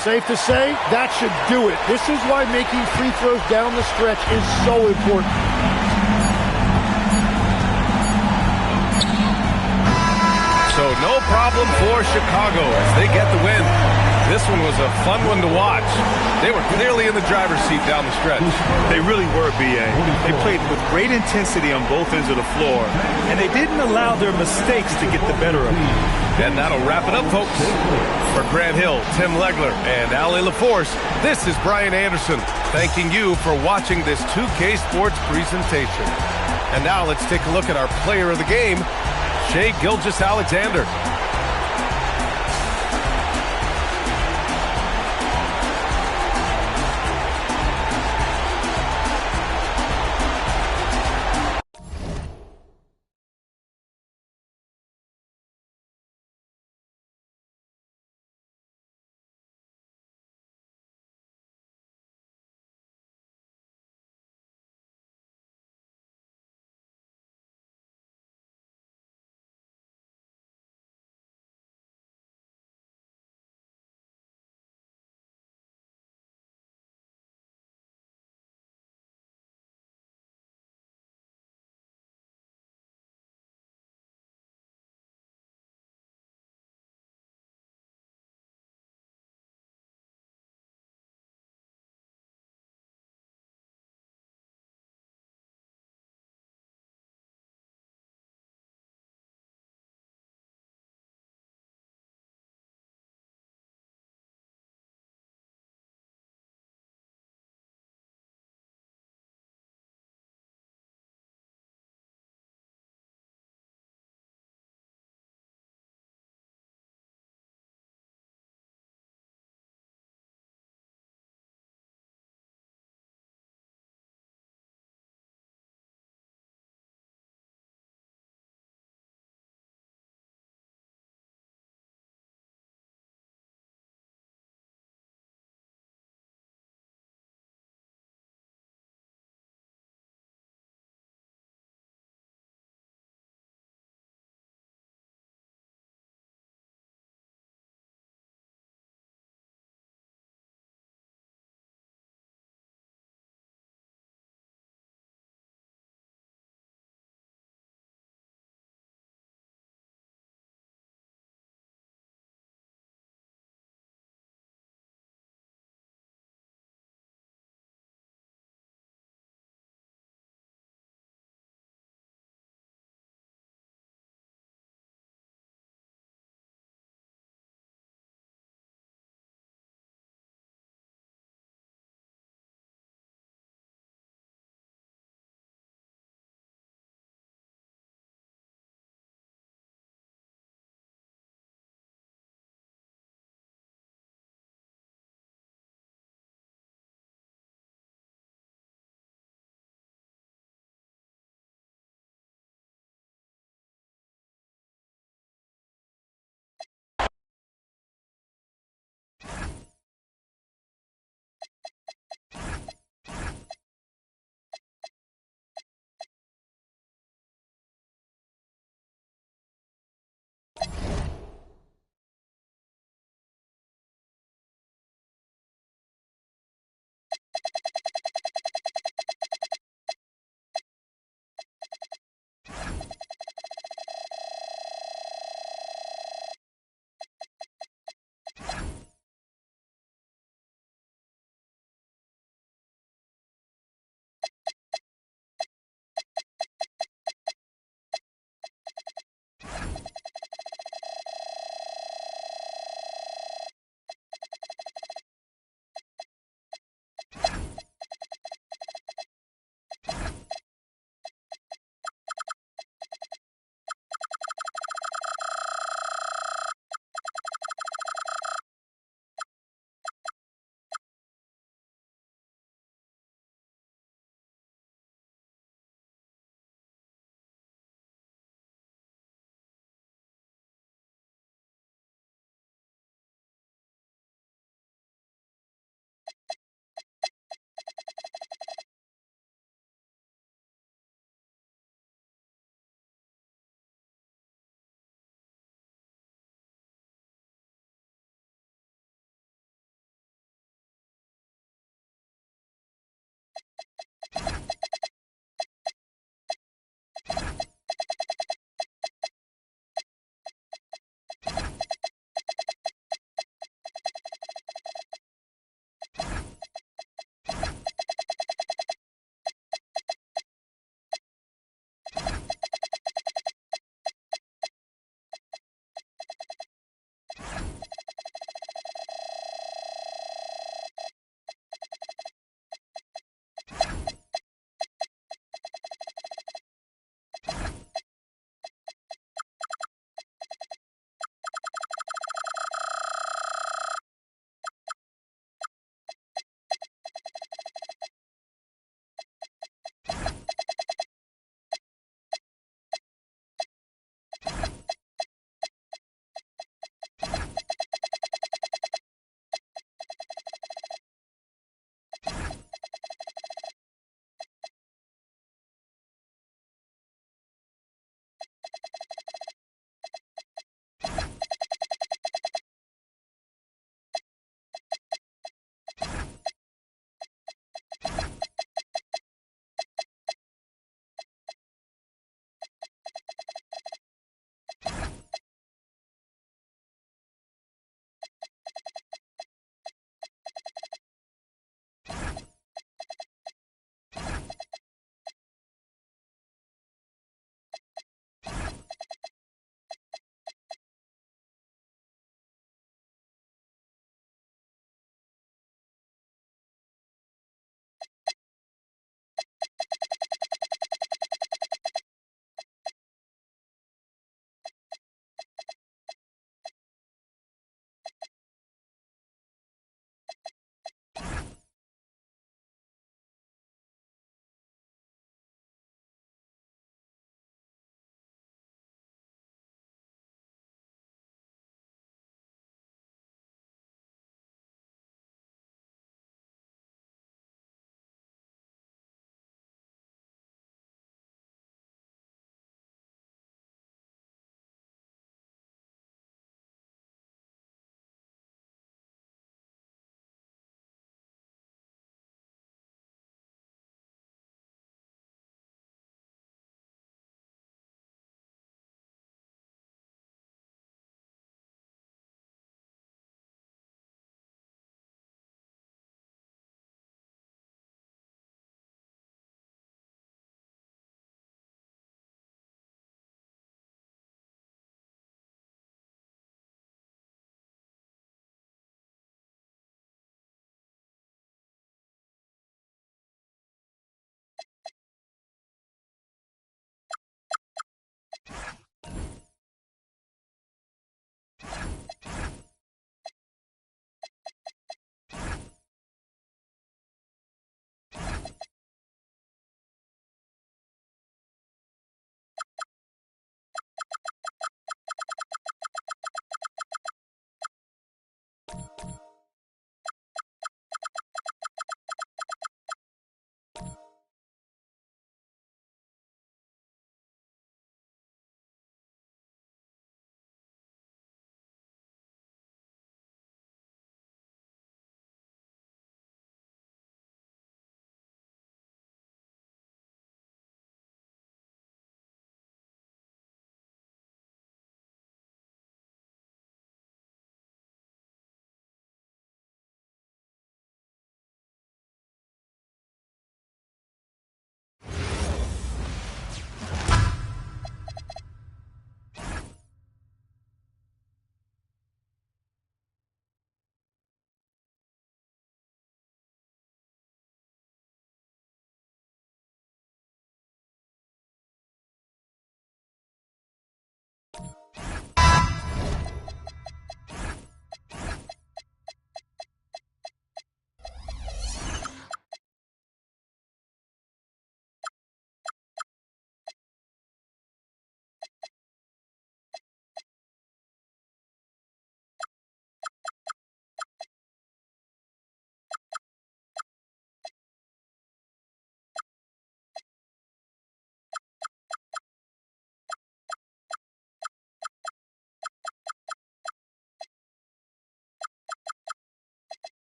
Safe to say, that should do it. This is why making free throws down the stretch is so important. So no problem for Chicago as they get the win. This one was a fun one to watch. They were clearly in the driver's seat down the stretch. They really were, B.A. They played with great intensity on both ends of the floor, and they didn't allow their mistakes to get the better of them. And that'll wrap it up, folks. For Grant Hill, Tim Legler, and Ali LaForce, this is Brian Anderson thanking you for watching this 2K Sports presentation. And now let's take a look at our player of the game, Shai Gilgeous-Alexander.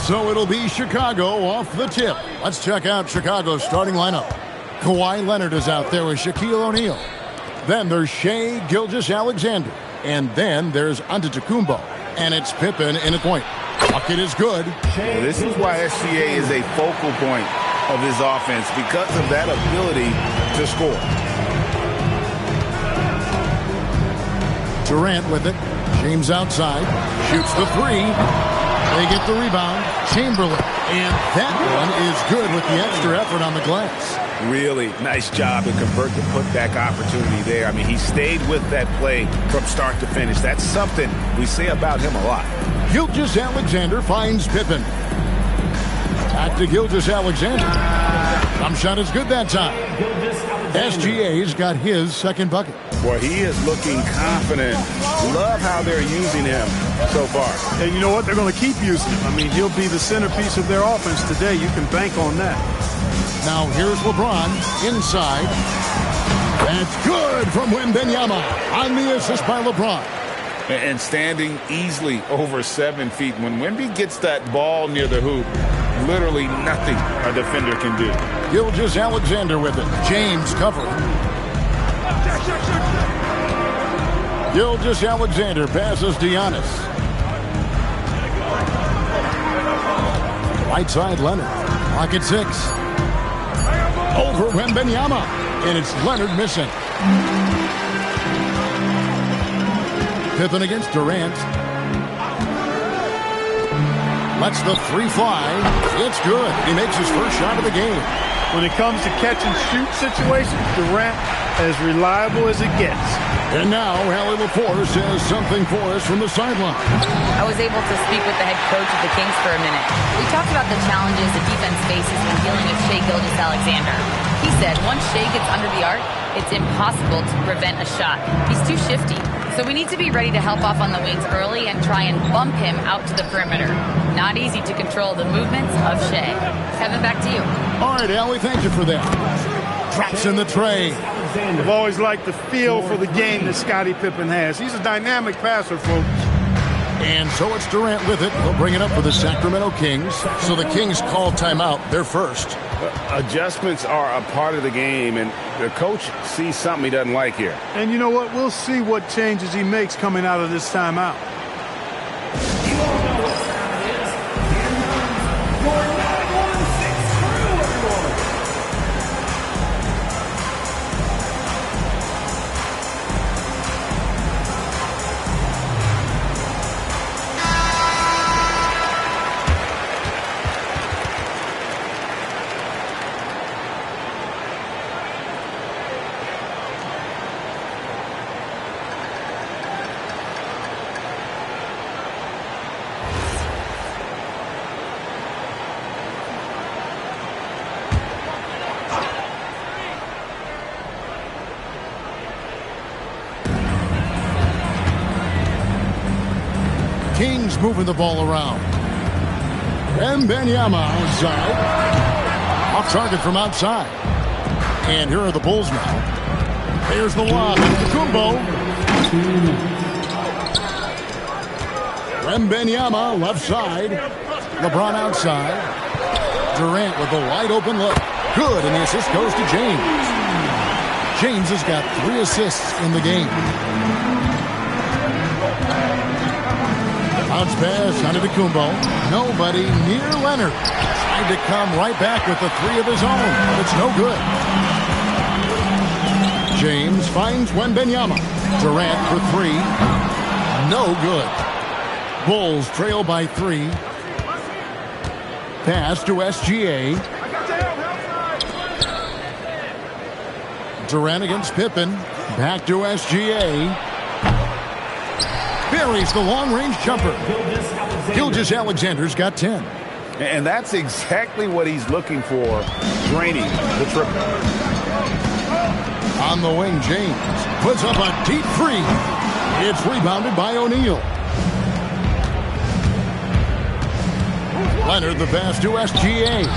So it'll be Chicago off the tip. Let's check out Chicago's starting lineup. Kawhi Leonard is out there with Shaquille O'Neal. Then there's Shai Gilgeous-Alexander. And then there's Antetokounmpo. And it's Pippen in at point. Bucket is good. Well, this is why SGA is a focal point of his offense, because of that ability to score. Durant with it. James outside. Shoots the three. They get the rebound. Chamberlain. And that one is good with the extra effort on the glass. Really nice job to convert the putback opportunity there. I mean, he stayed with that play from start to finish. That's something we say about him a lot. Gilgeous-Alexander finds Pippen. Back to Gilgeous-Alexander. Jump shot is good that time. SGA's got his second bucket. Boy, he is looking confident. Love how they're using him so far. And you know what? They're going to keep using him. I mean, he'll be the centerpiece of their offense today. You can bank on that. Now here's LeBron inside. That's good from Wembanyama on the assist by LeBron. And standing easily over 7 feet. When Wemby gets that ball near the hoop, literally nothing a defender can do. Gilgeous-Alexander with it. James covering. Gilgeous-Alexander passes Giannis. Right side Leonard. Clock at 6. Over Wembanyama. And it's Leonard missing. Pippen against Durant. Lets the three fly. It's good. He makes his first shot of the game. When it comes to catch and shoot situations, Durant as reliable as it gets. And now, Hallie LaForce says something for us from the sideline. I was able to speak with the head coach of the Kings for a minute. We talked about the challenges the defense faces when dealing with Shai Gilgeous-Alexander. He said once Shai gets under the arc, it's impossible to prevent a shot. He's too shifty. So we need to be ready to help off on the wings early and try and bump him out to the perimeter. Not easy to control the movements of Shai. Kevin, back to you. All right, Allie, thank you for that. Drops in the tray. I've always liked the feel for the game that Scottie Pippen has. He's a dynamic passer, folks. And so it's Durant with it. He'll bring it up for the Sacramento Kings. So the Kings call timeout. They're first. Adjustments are a part of the game, and the coach sees something he doesn't like here. And you know what? We'll see what changes he makes coming out of this timeout. Kings moving the ball around. Wembanyama outside. Off target from outside. And here are the Bulls now. There's the lob. Kumbo. Wembanyama left side. LeBron outside. Durant with a wide open look. Good, and the assist goes to James. James has got 3 assists in the game. Bounce pass Antetokounmpo. Nobody near Leonard. Tried to come right back with the 3 of his own, but it's no good. James finds Wembanyama. Durant for 3. No good. Bulls trail by 3. Pass to SGA. Durant against Pippen. Back to SGA. Buries the long-range jumper. Gilgeous-Alexander's got 10. And that's exactly what he's looking for, draining the triple. On the wing, James puts up a deep 3. It's rebounded by O'Neal. Leonard the pass to SGA.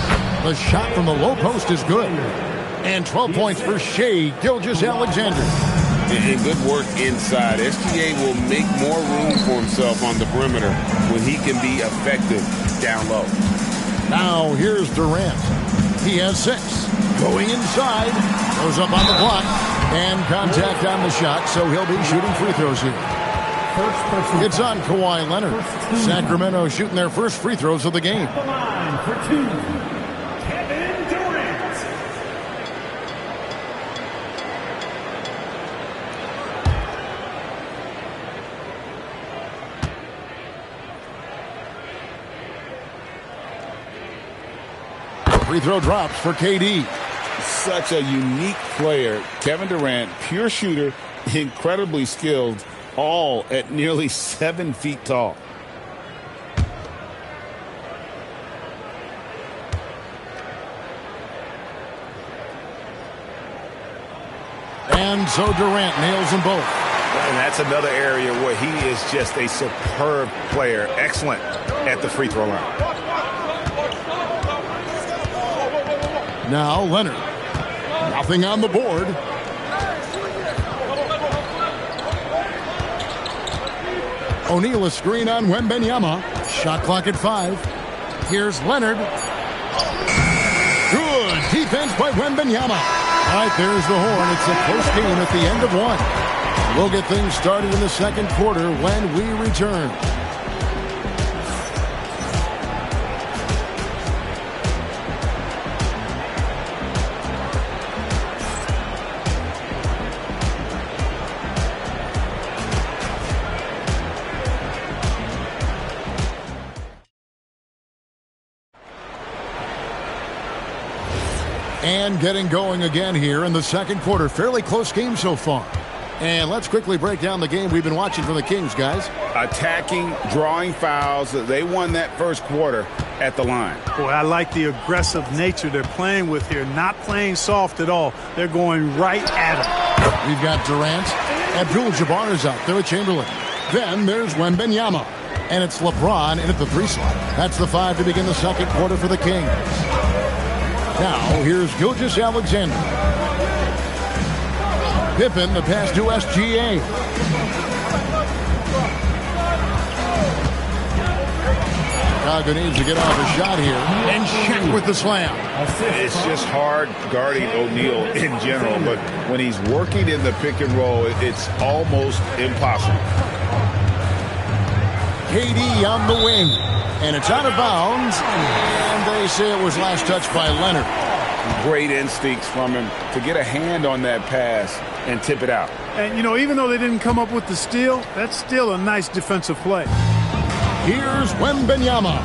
The shot from the low post is good. And 12 points for Shai Gilgeous-Alexander. And good work inside. SGA will make more room for himself on the perimeter when he can be effective down low. Now here's Durant. He has 6. Going inside. Goes up on the block. And contact on the shot, so he'll be shooting free throws here. It's on Kawhi Leonard. Sacramento shooting their first free throws of the game. The line for 2, Kevin Durant. Free throw drops for KD. Such a unique player. Kevin Durant, pure shooter, incredibly skilled, all at nearly 7 feet tall. And so Durant nails them both. And that's another area where he is just a superb player. Excellent at the free throw line. Now Leonard. Nothing on the board. O'Neal a screen on Wembanyama. Shot clock at 5. Here's Leonard. Good defense by Wembanyama. All right, there's the horn. It's a close game at the end of 1. We'll get things started in the second quarter when we return. And getting going again here in the second quarter. Fairly close game so far. And let's quickly break down the game we've been watching from the Kings, guys. Attacking, drawing fouls. They won that first quarter at the line. Boy, I like the aggressive nature they're playing with here. Not playing soft at all. They're going right at him. We've got Durant. Abdul-Jabbar is out there with Chamberlain. Then there's Wembanyama. And it's LeBron in at the 3 slot. That's the 5 to begin the second quarter for the Kings. Now, here's Gilgeous-Alexander. Pippen, the pass to SGA. Chicago needs to get off a shot here. And Shaq with the slam. It's just hard guarding O'Neal in general, but when he's working in the pick and roll, it's almost impossible. KD on the wing. And it's out of bounds. And they say it was last touched by Leonard. Great instincts from him to get a hand on that pass and tip it out. And, you know, even though they didn't come up with the steal, that's still a nice defensive play. Here's Wembanyama.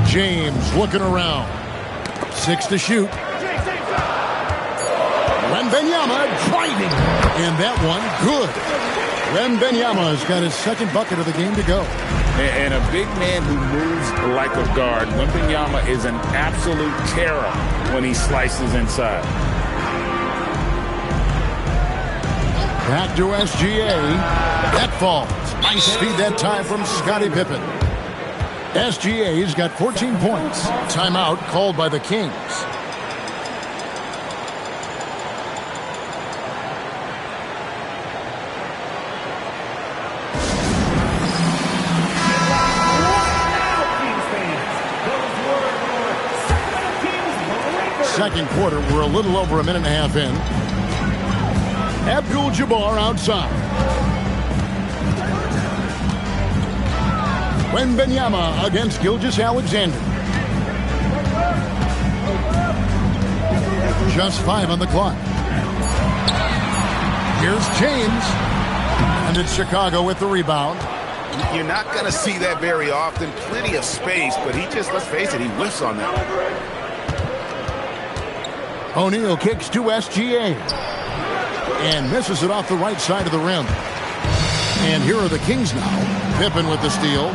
James looking around. 6 to shoot. Wembanyama driving. And that one, good. Wembanyama has got his second bucket of the game to go. And a big man who moves like a guard. Wembanyama is an absolute terror when he slices inside. Back to SGA. That falls. Nice speed that time from Scottie Pippen. SGA's got 14 points. Timeout called by the Kings. Second quarter, we're a little over a minute and a half in. Abdul-Jabbar outside. Wembanyama against Gilgeous-Alexander. Just 5 on the clock. Here's James. And it's Chicago with the rebound. You're not going to see that very often. Plenty of space, but he just, let's face it, he whiffs on that. O'Neal kicks to SGA. And misses it off the right side of the rim. And here are the Kings now. Pippen with the steal.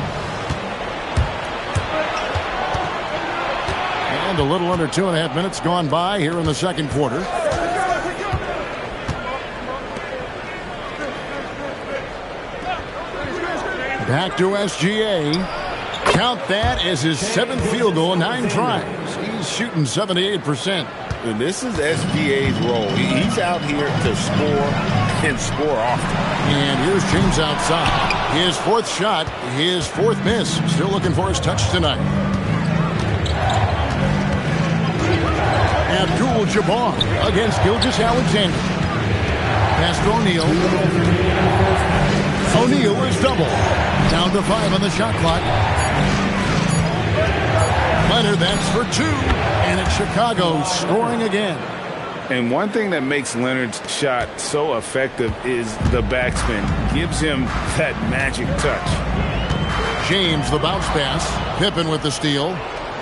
And a little under 2.5 minutes gone by here in the second quarter. Back to SGA. Count that as his 7th field goal, 9 tries. He's shooting 78%. And this is SGA's role. He's out here to score and score often. And here's James outside. His fourth shot, his fourth miss. Still looking for his touch tonight. Abdul-Jabbar against Gilgeous-Alexander. Pass to O'Neal. O'Neal is double. Down to 5 on the shot clock. Leonard, that's for 2. And it's Chicago scoring again. And one thing that makes Leonard's shot so effective is the backspin. Gives him that magic touch. James, the bounce pass. Pippen with the steal.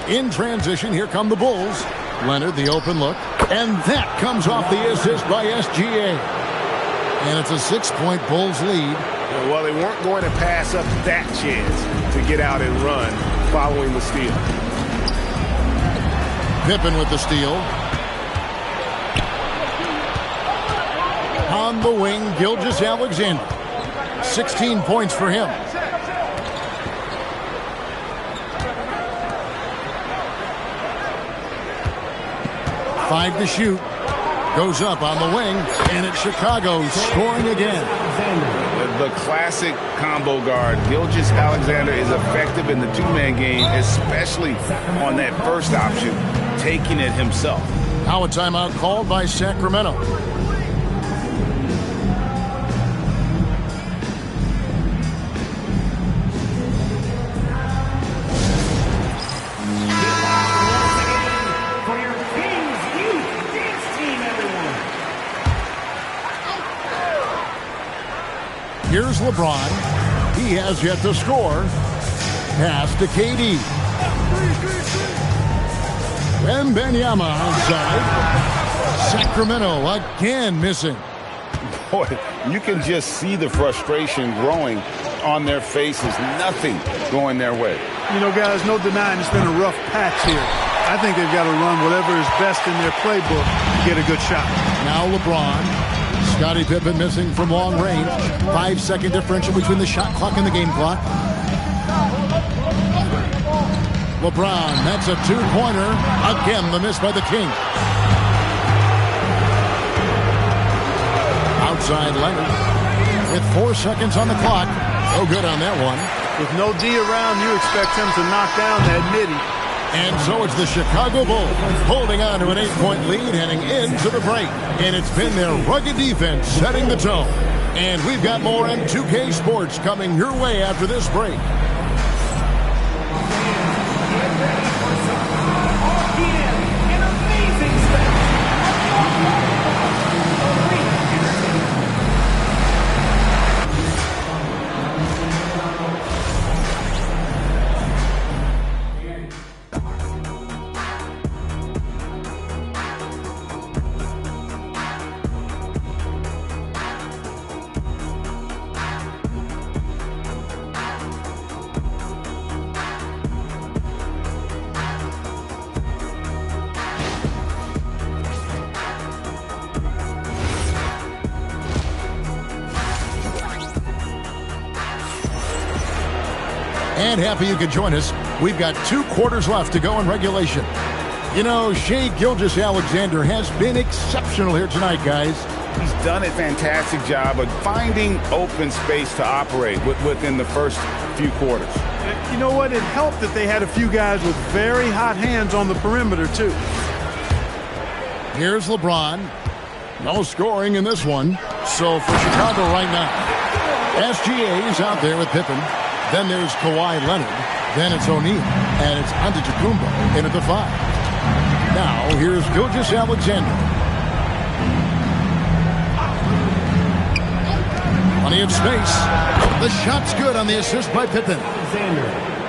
In transition, here come the Bulls. Leonard, the open look. And that comes off the assist by SGA. And it's a 6-point Bulls lead. Well, they weren't going to pass up that chance to get out and run following the steal. Pippen with the steal. On the wing, Gilgeous-Alexander. 16 points for him. Five to shoot. Goes up on the wing, and it's Chicago scoring again. The classic combo guard. Gilgeous-Alexander is effective in the two-man game, especially on that first option, taking it himself. Now a timeout called by Sacramento. Here's LeBron. He has yet to score. Pass to KD. Wembanyama outside. Sacramento again missing. Boy, you can just see the frustration growing on their faces. Nothing going their way. You know, guys, no denying it's been a rough patch here. I think they've got to run whatever is best in their playbook to get a good shot. Now LeBron. Scottie Pippen missing from long range. 5-second differential between the shot clock and the game clock. LeBron, that's a 2-pointer. Again, the miss by the King. Outside Leonard. With 4 seconds on the clock. No good on that one. With no D around, you expect him to knock down that midi. And so it's the Chicago Bulls holding on to an 8-point lead heading into the break. And it's been their rugged defense setting the tone. And we've got more M2K Sports coming your way after this break. And happy you could join us. We've got 2 quarters left to go in regulation. You know, Shai Gilgeous-Alexander has been exceptional here tonight, guys. He's done a fantastic job of finding open space to operate within the first few quarters. You know what? It helped that they had a few guys with very hot hands on the perimeter, too. Here's LeBron. No scoring in this one. So for Chicago right now, SGA is out there with Pippen. Then there's Kawhi Leonard. Then it's O'Neal. And it's Antetokounmpo in at the 5. Now here's Gilgeous-Alexander. Plenty of space. The shot's good on the assist by Pippen.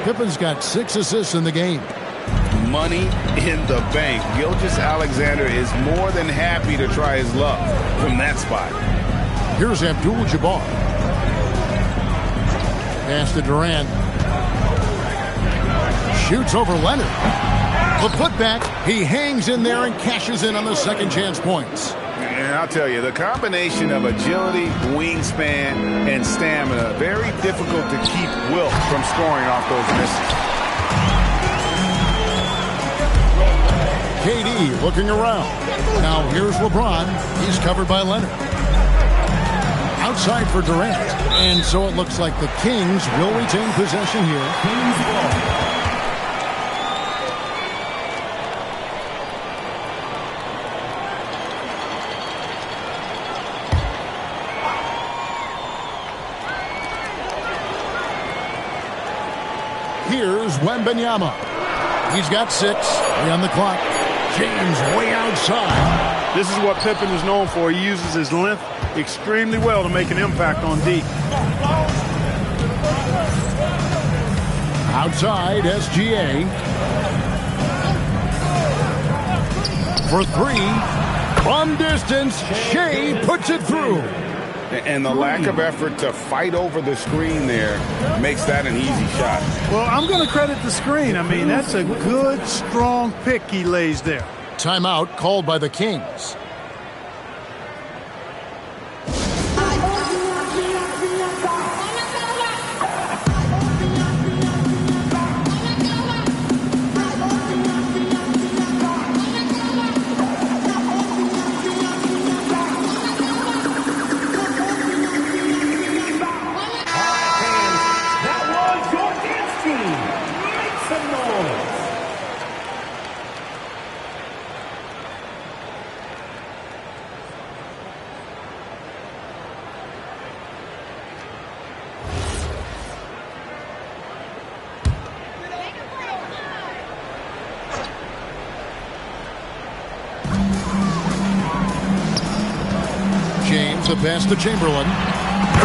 Pippen's got 6 assists in the game. Money in the bank. Gilgeous-Alexander is more than happy to try his luck from that spot. Here's Abdul-Jabbar. Pass to Durant. Shoots over Leonard. The putback. He hangs in there and cashes in on the second chance points. And I'll tell you, the combination of agility, wingspan, and stamina, very difficult to keep Wilt from scoring off those misses. KD looking around. Now here's LeBron. He's covered by Leonard. Outside for Durant. And so it looks like the Kings will retain possession here. Kings ball. Here's Wembanyama. He's got 6. 3 on the clock. James way outside. This is what Pippen is known for. He uses his length extremely well to make an impact on D. Outside, SGA. For 3. From distance, Shea puts it through. And the lack of effort to fight over the screen there makes that an easy shot. Well, I'm going to credit the screen. I mean, that's a good, strong pick he lays there. Timeout called by the Kings. The pass to Chamberlain.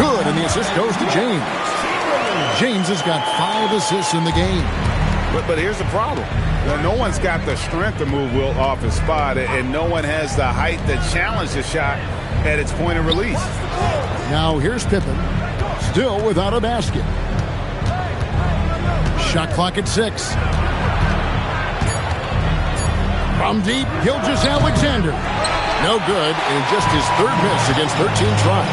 Good, and the assist goes to James. James has got 5 assists in the game. But here's the problem. No one's got the strength to move Wilt off his spot, and no one has the height to challenge the shot at its point of release. Now here's Pippen, still without a basket. Shot clock at 6. From deep, Gilgeous-Alexander. No good, and just his 3rd miss against 13 tries.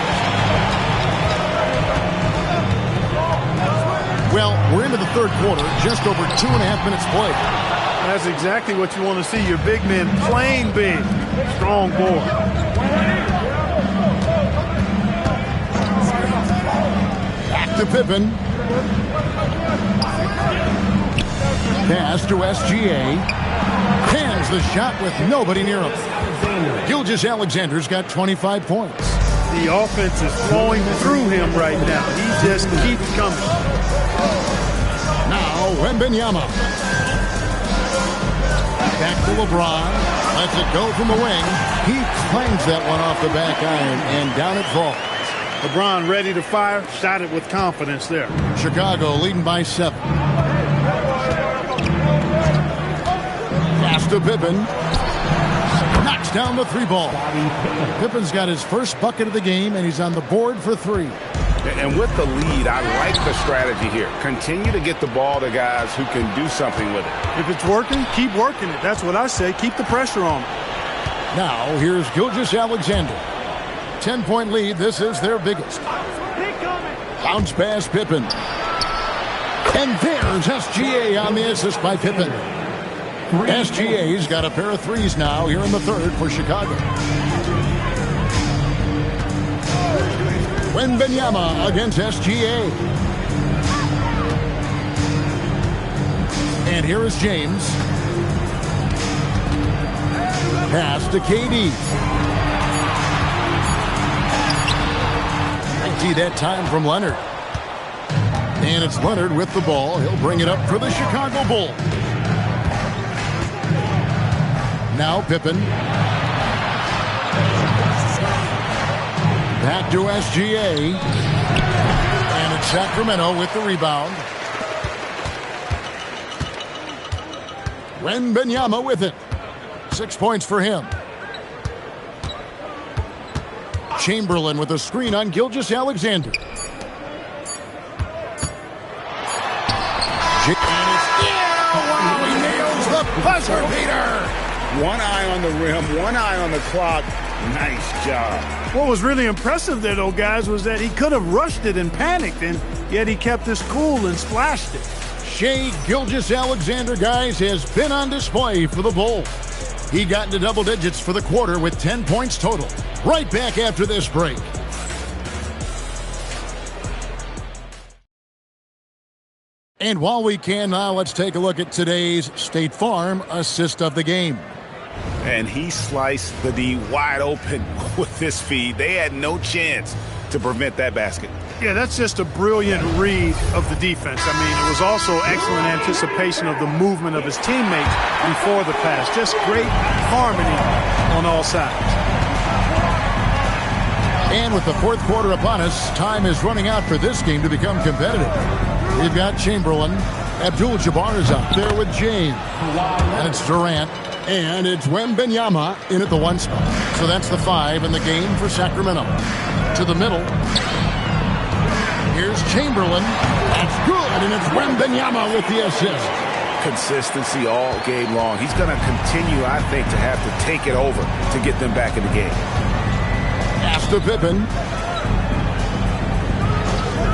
Well, we're into the 3rd quarter, just over 2.5 minutes played. That's exactly what you want to see, your big men playing big. Strong board. Back to Pippen. Pass to SGA. Hands the shot with nobody near him. Gilgeous-Alexander's got 25 points. The offense is flowing through him right now. He just keeps coming. Now, Wembanyama. Back to LeBron. Lets it go from the wing. He clangs that one off the back iron, and down it falls. LeBron ready to fire. Shot it with confidence there. Chicago leading by 7. Pass to Pippen. Knocks down the 3 ball. Pippen's got his first bucket of the game, and he's on the board for 3. And with the lead, I like the strategy here. Continue to get the ball to guys who can do something with it. If it's working, keep working it. That's what I say. Keep the pressure on. Now, here's Gilgeous-Alexander. 10-point lead. This is their biggest. Bounce pass Pippen. And there's SGA on the assist by Pippen. SGA's got a pair of 3s now here in the 3rd for Chicago. Wembanyama against SGA. And here is James. Pass to KD. I see that time from Leonard. And it's Leonard with the ball. He'll bring it up for the Chicago Bulls. Now Pippen. Back to SGA. And it's Sacramento with the rebound. Wembanyama with it. 6 points for him. Chamberlain with a screen on Gilgeous-Alexander. Wow, he nails the buzzer beater. One eye on the rim, one eye on the clock. Nice job. What was really impressive there, though, guys, was that he could have rushed it and panicked, and yet he kept his cool and splashed it. Shea Gilgeous-Alexander, guys, has been on display for the Bulls. He got into double digits for the quarter with 10 points total. Right back after this break. And while we can now, let's take a look at today's State Farm assist of the game. And he sliced the D wide open with this feed. They had no chance to prevent that basket. Yeah, that's just a brilliant read of the defense. I mean, it was also excellent anticipation of the movement of his teammates before the pass. Just great harmony on all sides. And with the fourth quarter upon us, time is running out for this game to become competitive. We've got Chamberlain. Abdul-Jabbar is out there with James. And it's Durant. And it's Wembanyama in at the 1 spot. So that's the 5 in the game for Sacramento. To the middle. Here's Chamberlain. That's good, and it's Wembanyama with the assist. Consistency all game long. He's going to continue, I think, to have to take it over to get them back in the game. Pass to Pippen.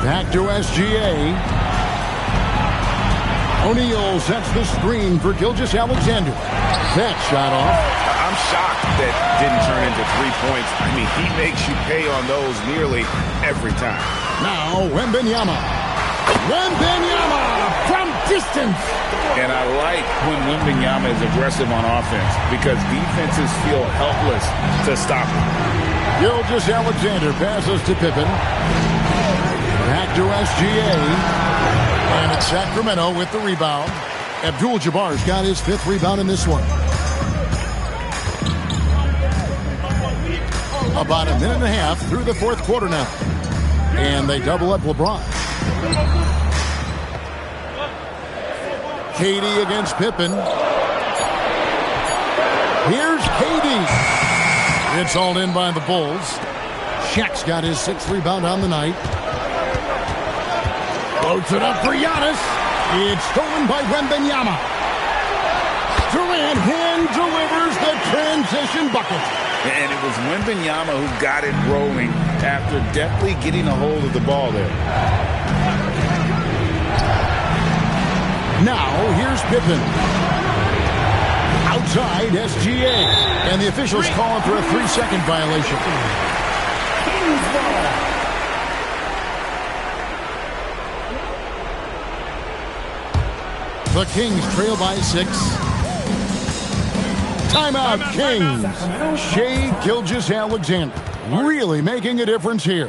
Back to SGA. O'Neal sets the screen for Gilgeous-Alexander. That shot off. I'm shocked that didn't turn into 3 points. I mean, he makes you pay on those nearly every time. Now, Wembanyama. Wembanyama from distance. And I like when Wembanyama is aggressive on offense because defenses feel helpless to stop him. Gilgeous-Alexander passes to Pippen. Back to SGA. And it's Sacramento with the rebound. Abdul-Jabbar's got his 5th rebound in this one. About a minute and a half through the 4th quarter now. And they double up LeBron. KD against Pippen. Here's KD. It's all in by the Bulls. Shaq's got his 6th rebound on the night. Floats it up for Giannis. It's stolen by Wembanyama. Durant hand delivers the transition bucket. And it was Wembanyama who got it rolling after deftly getting a hold of the ball there. Now, here's Pippen. Outside SGA. And the officials calling for a 3-second violation. The Kings trail by 6. Timeout, Kings. Shai Gilgeous-Alexander really making a difference here.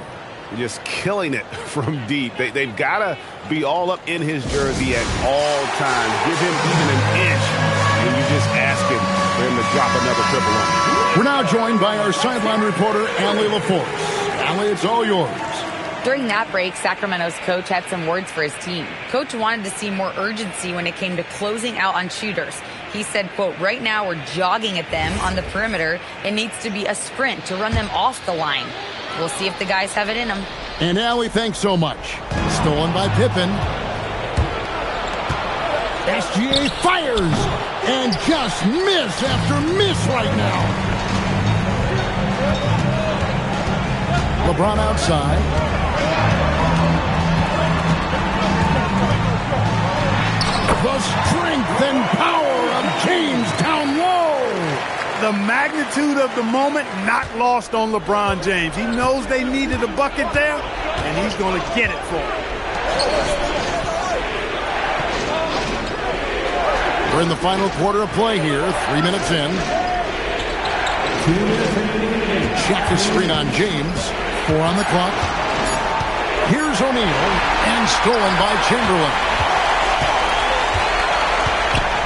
Just killing it from deep. They've got to be all up in his jersey at all times. Give him even an inch, and you just ask him for him to drop another triple on him. We're now joined by our sideline reporter, Allie LaForce. Allie, it's all yours. During that break, Sacramento's coach had some words for his team. Coach wanted to see more urgency when it came to closing out on shooters. He said, quote, right now we're jogging at them on the perimeter. It needs to be a sprint to run them off the line. We'll see if the guys have it in them. And Allie, thanks so much. Stolen by Pippen. SGA fires and just miss after miss right now. LeBron outside. The strength and power of James down low. The magnitude of the moment not lost on LeBron James. He knows they needed a bucket there, and he's going to get it for them. We're in the final quarter of play here. 3 minutes in. 2 minutes in. Check the screen on James. 4 on the clock. Here's O'Neal, and stolen by Chamberlain.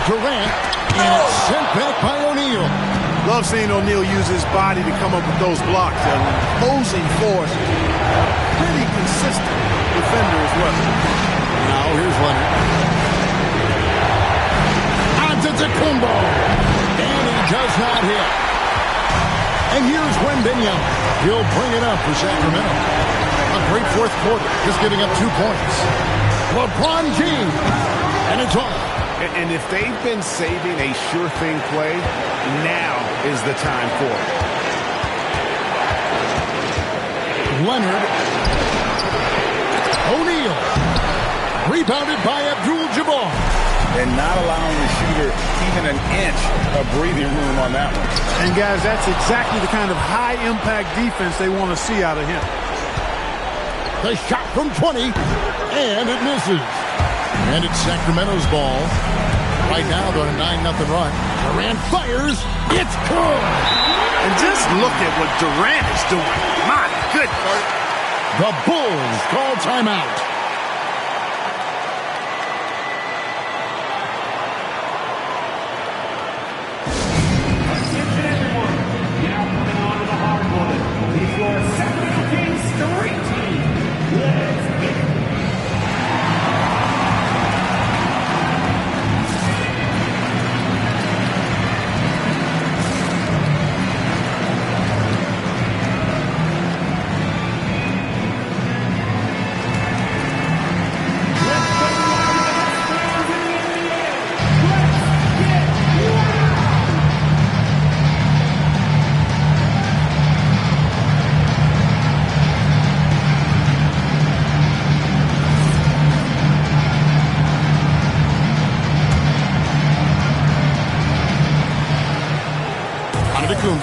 Durant, and it's sent back by O'Neal. Love seeing O'Neal use his body to come up with those blocks. An opposing force. Pretty consistent defender as well. Now here's Leonard. Antetokounmpo. And he does not hit. And here's Wembanyama. He'll bring it up for Sacramento. A great 4th quarter, just giving up 2 points. LeBron James. And it's on. And if they've been saving a sure thing play, now is the time for it. Leonard. O'Neal. Rebounded by Abdul-Jabbar. And not allowing the shooter even an inch of breathing room on that one. And guys, that's exactly the kind of high-impact defense they want to see out of him. The shot from 20, and it misses. And it's Sacramento's ball. Right now, they're on a 9-0 run. Durant fires. It's good. And just look at what Durant is doing. My goodness. The Bulls call timeout. Attention everyone. Now coming onto the hardwood. It's your Sacramento Kings scoring team. Let's get it.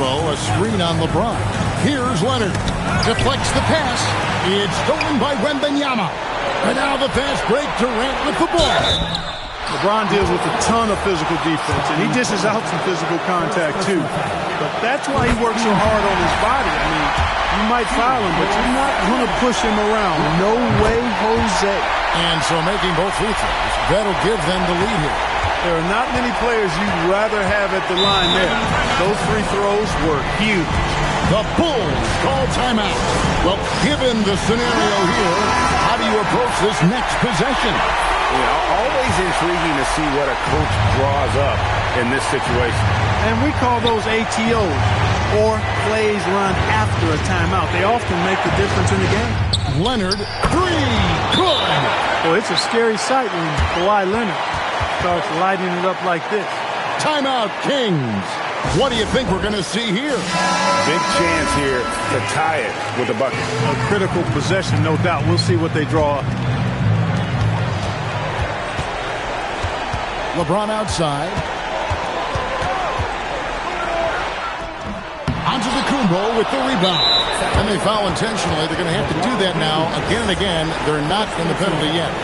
A screen on LeBron. Here's Leonard. Deflects the pass. It's stolen by Wembanyama. And now the fast break. Durant with the ball. LeBron deals with a ton of physical defense, and he dishes out some physical contact too. But that's why he works so hard on his body. I mean, you might foul him, but you're not going to push him around. No way, Jose. And so making both free throws, that'll give them the lead here. There are not many players you'd rather have at the line there. Those free throws were huge. The Bulls call timeout. Well, given the scenario here, how do you approach this next possession? Always intriguing to see what a coach draws up in this situation. And we call those ATOs, or plays run after a timeout. They often make the difference in the game. Leonard, three, good. Well, it's a scary sight when Kawhi Leonard starts lighting it up like this. Timeout, Kings. What do you think we're going to see here? Big chance here to tie it with a bucket. A critical possession, no doubt. We'll see what they draw up. LeBron outside. Antetokounmpo with the rebound. And they foul intentionally. They're going to have to do that now again and again. They're not in the penalty yet.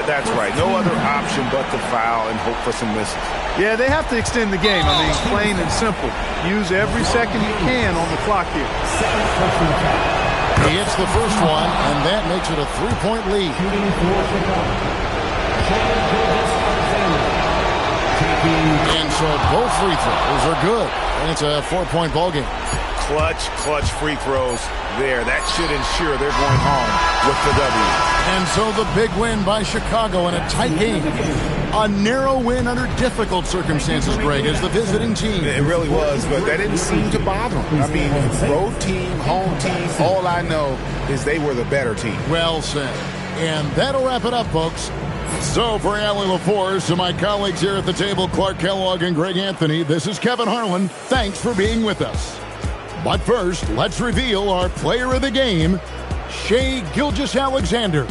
That's right. No other option but to foul and hope for some misses. Yeah, they have to extend the game. I mean, plain and simple. Use every second you can on the clock here. He hits the first one, and that makes it a 3-point lead. And so both free throws are good. And it's a 4-point ball game. Clutch free throws there. That should ensure they're going home with the W. And so the big win by Chicago in a tight game. A narrow win under difficult circumstances, Greg, as the visiting team. It really was, but that didn't seem to bother them. I mean, road team, home team, all I know is they were the better team. Well said. And that'll wrap it up, folks. So for Allie LaForce, to my colleagues here at the table, Clark Kellogg and Greg Anthony, this is Kevin Harlan. Thanks for being with us. But first, let's reveal our player of the game, Shai Gilgeous-Alexander.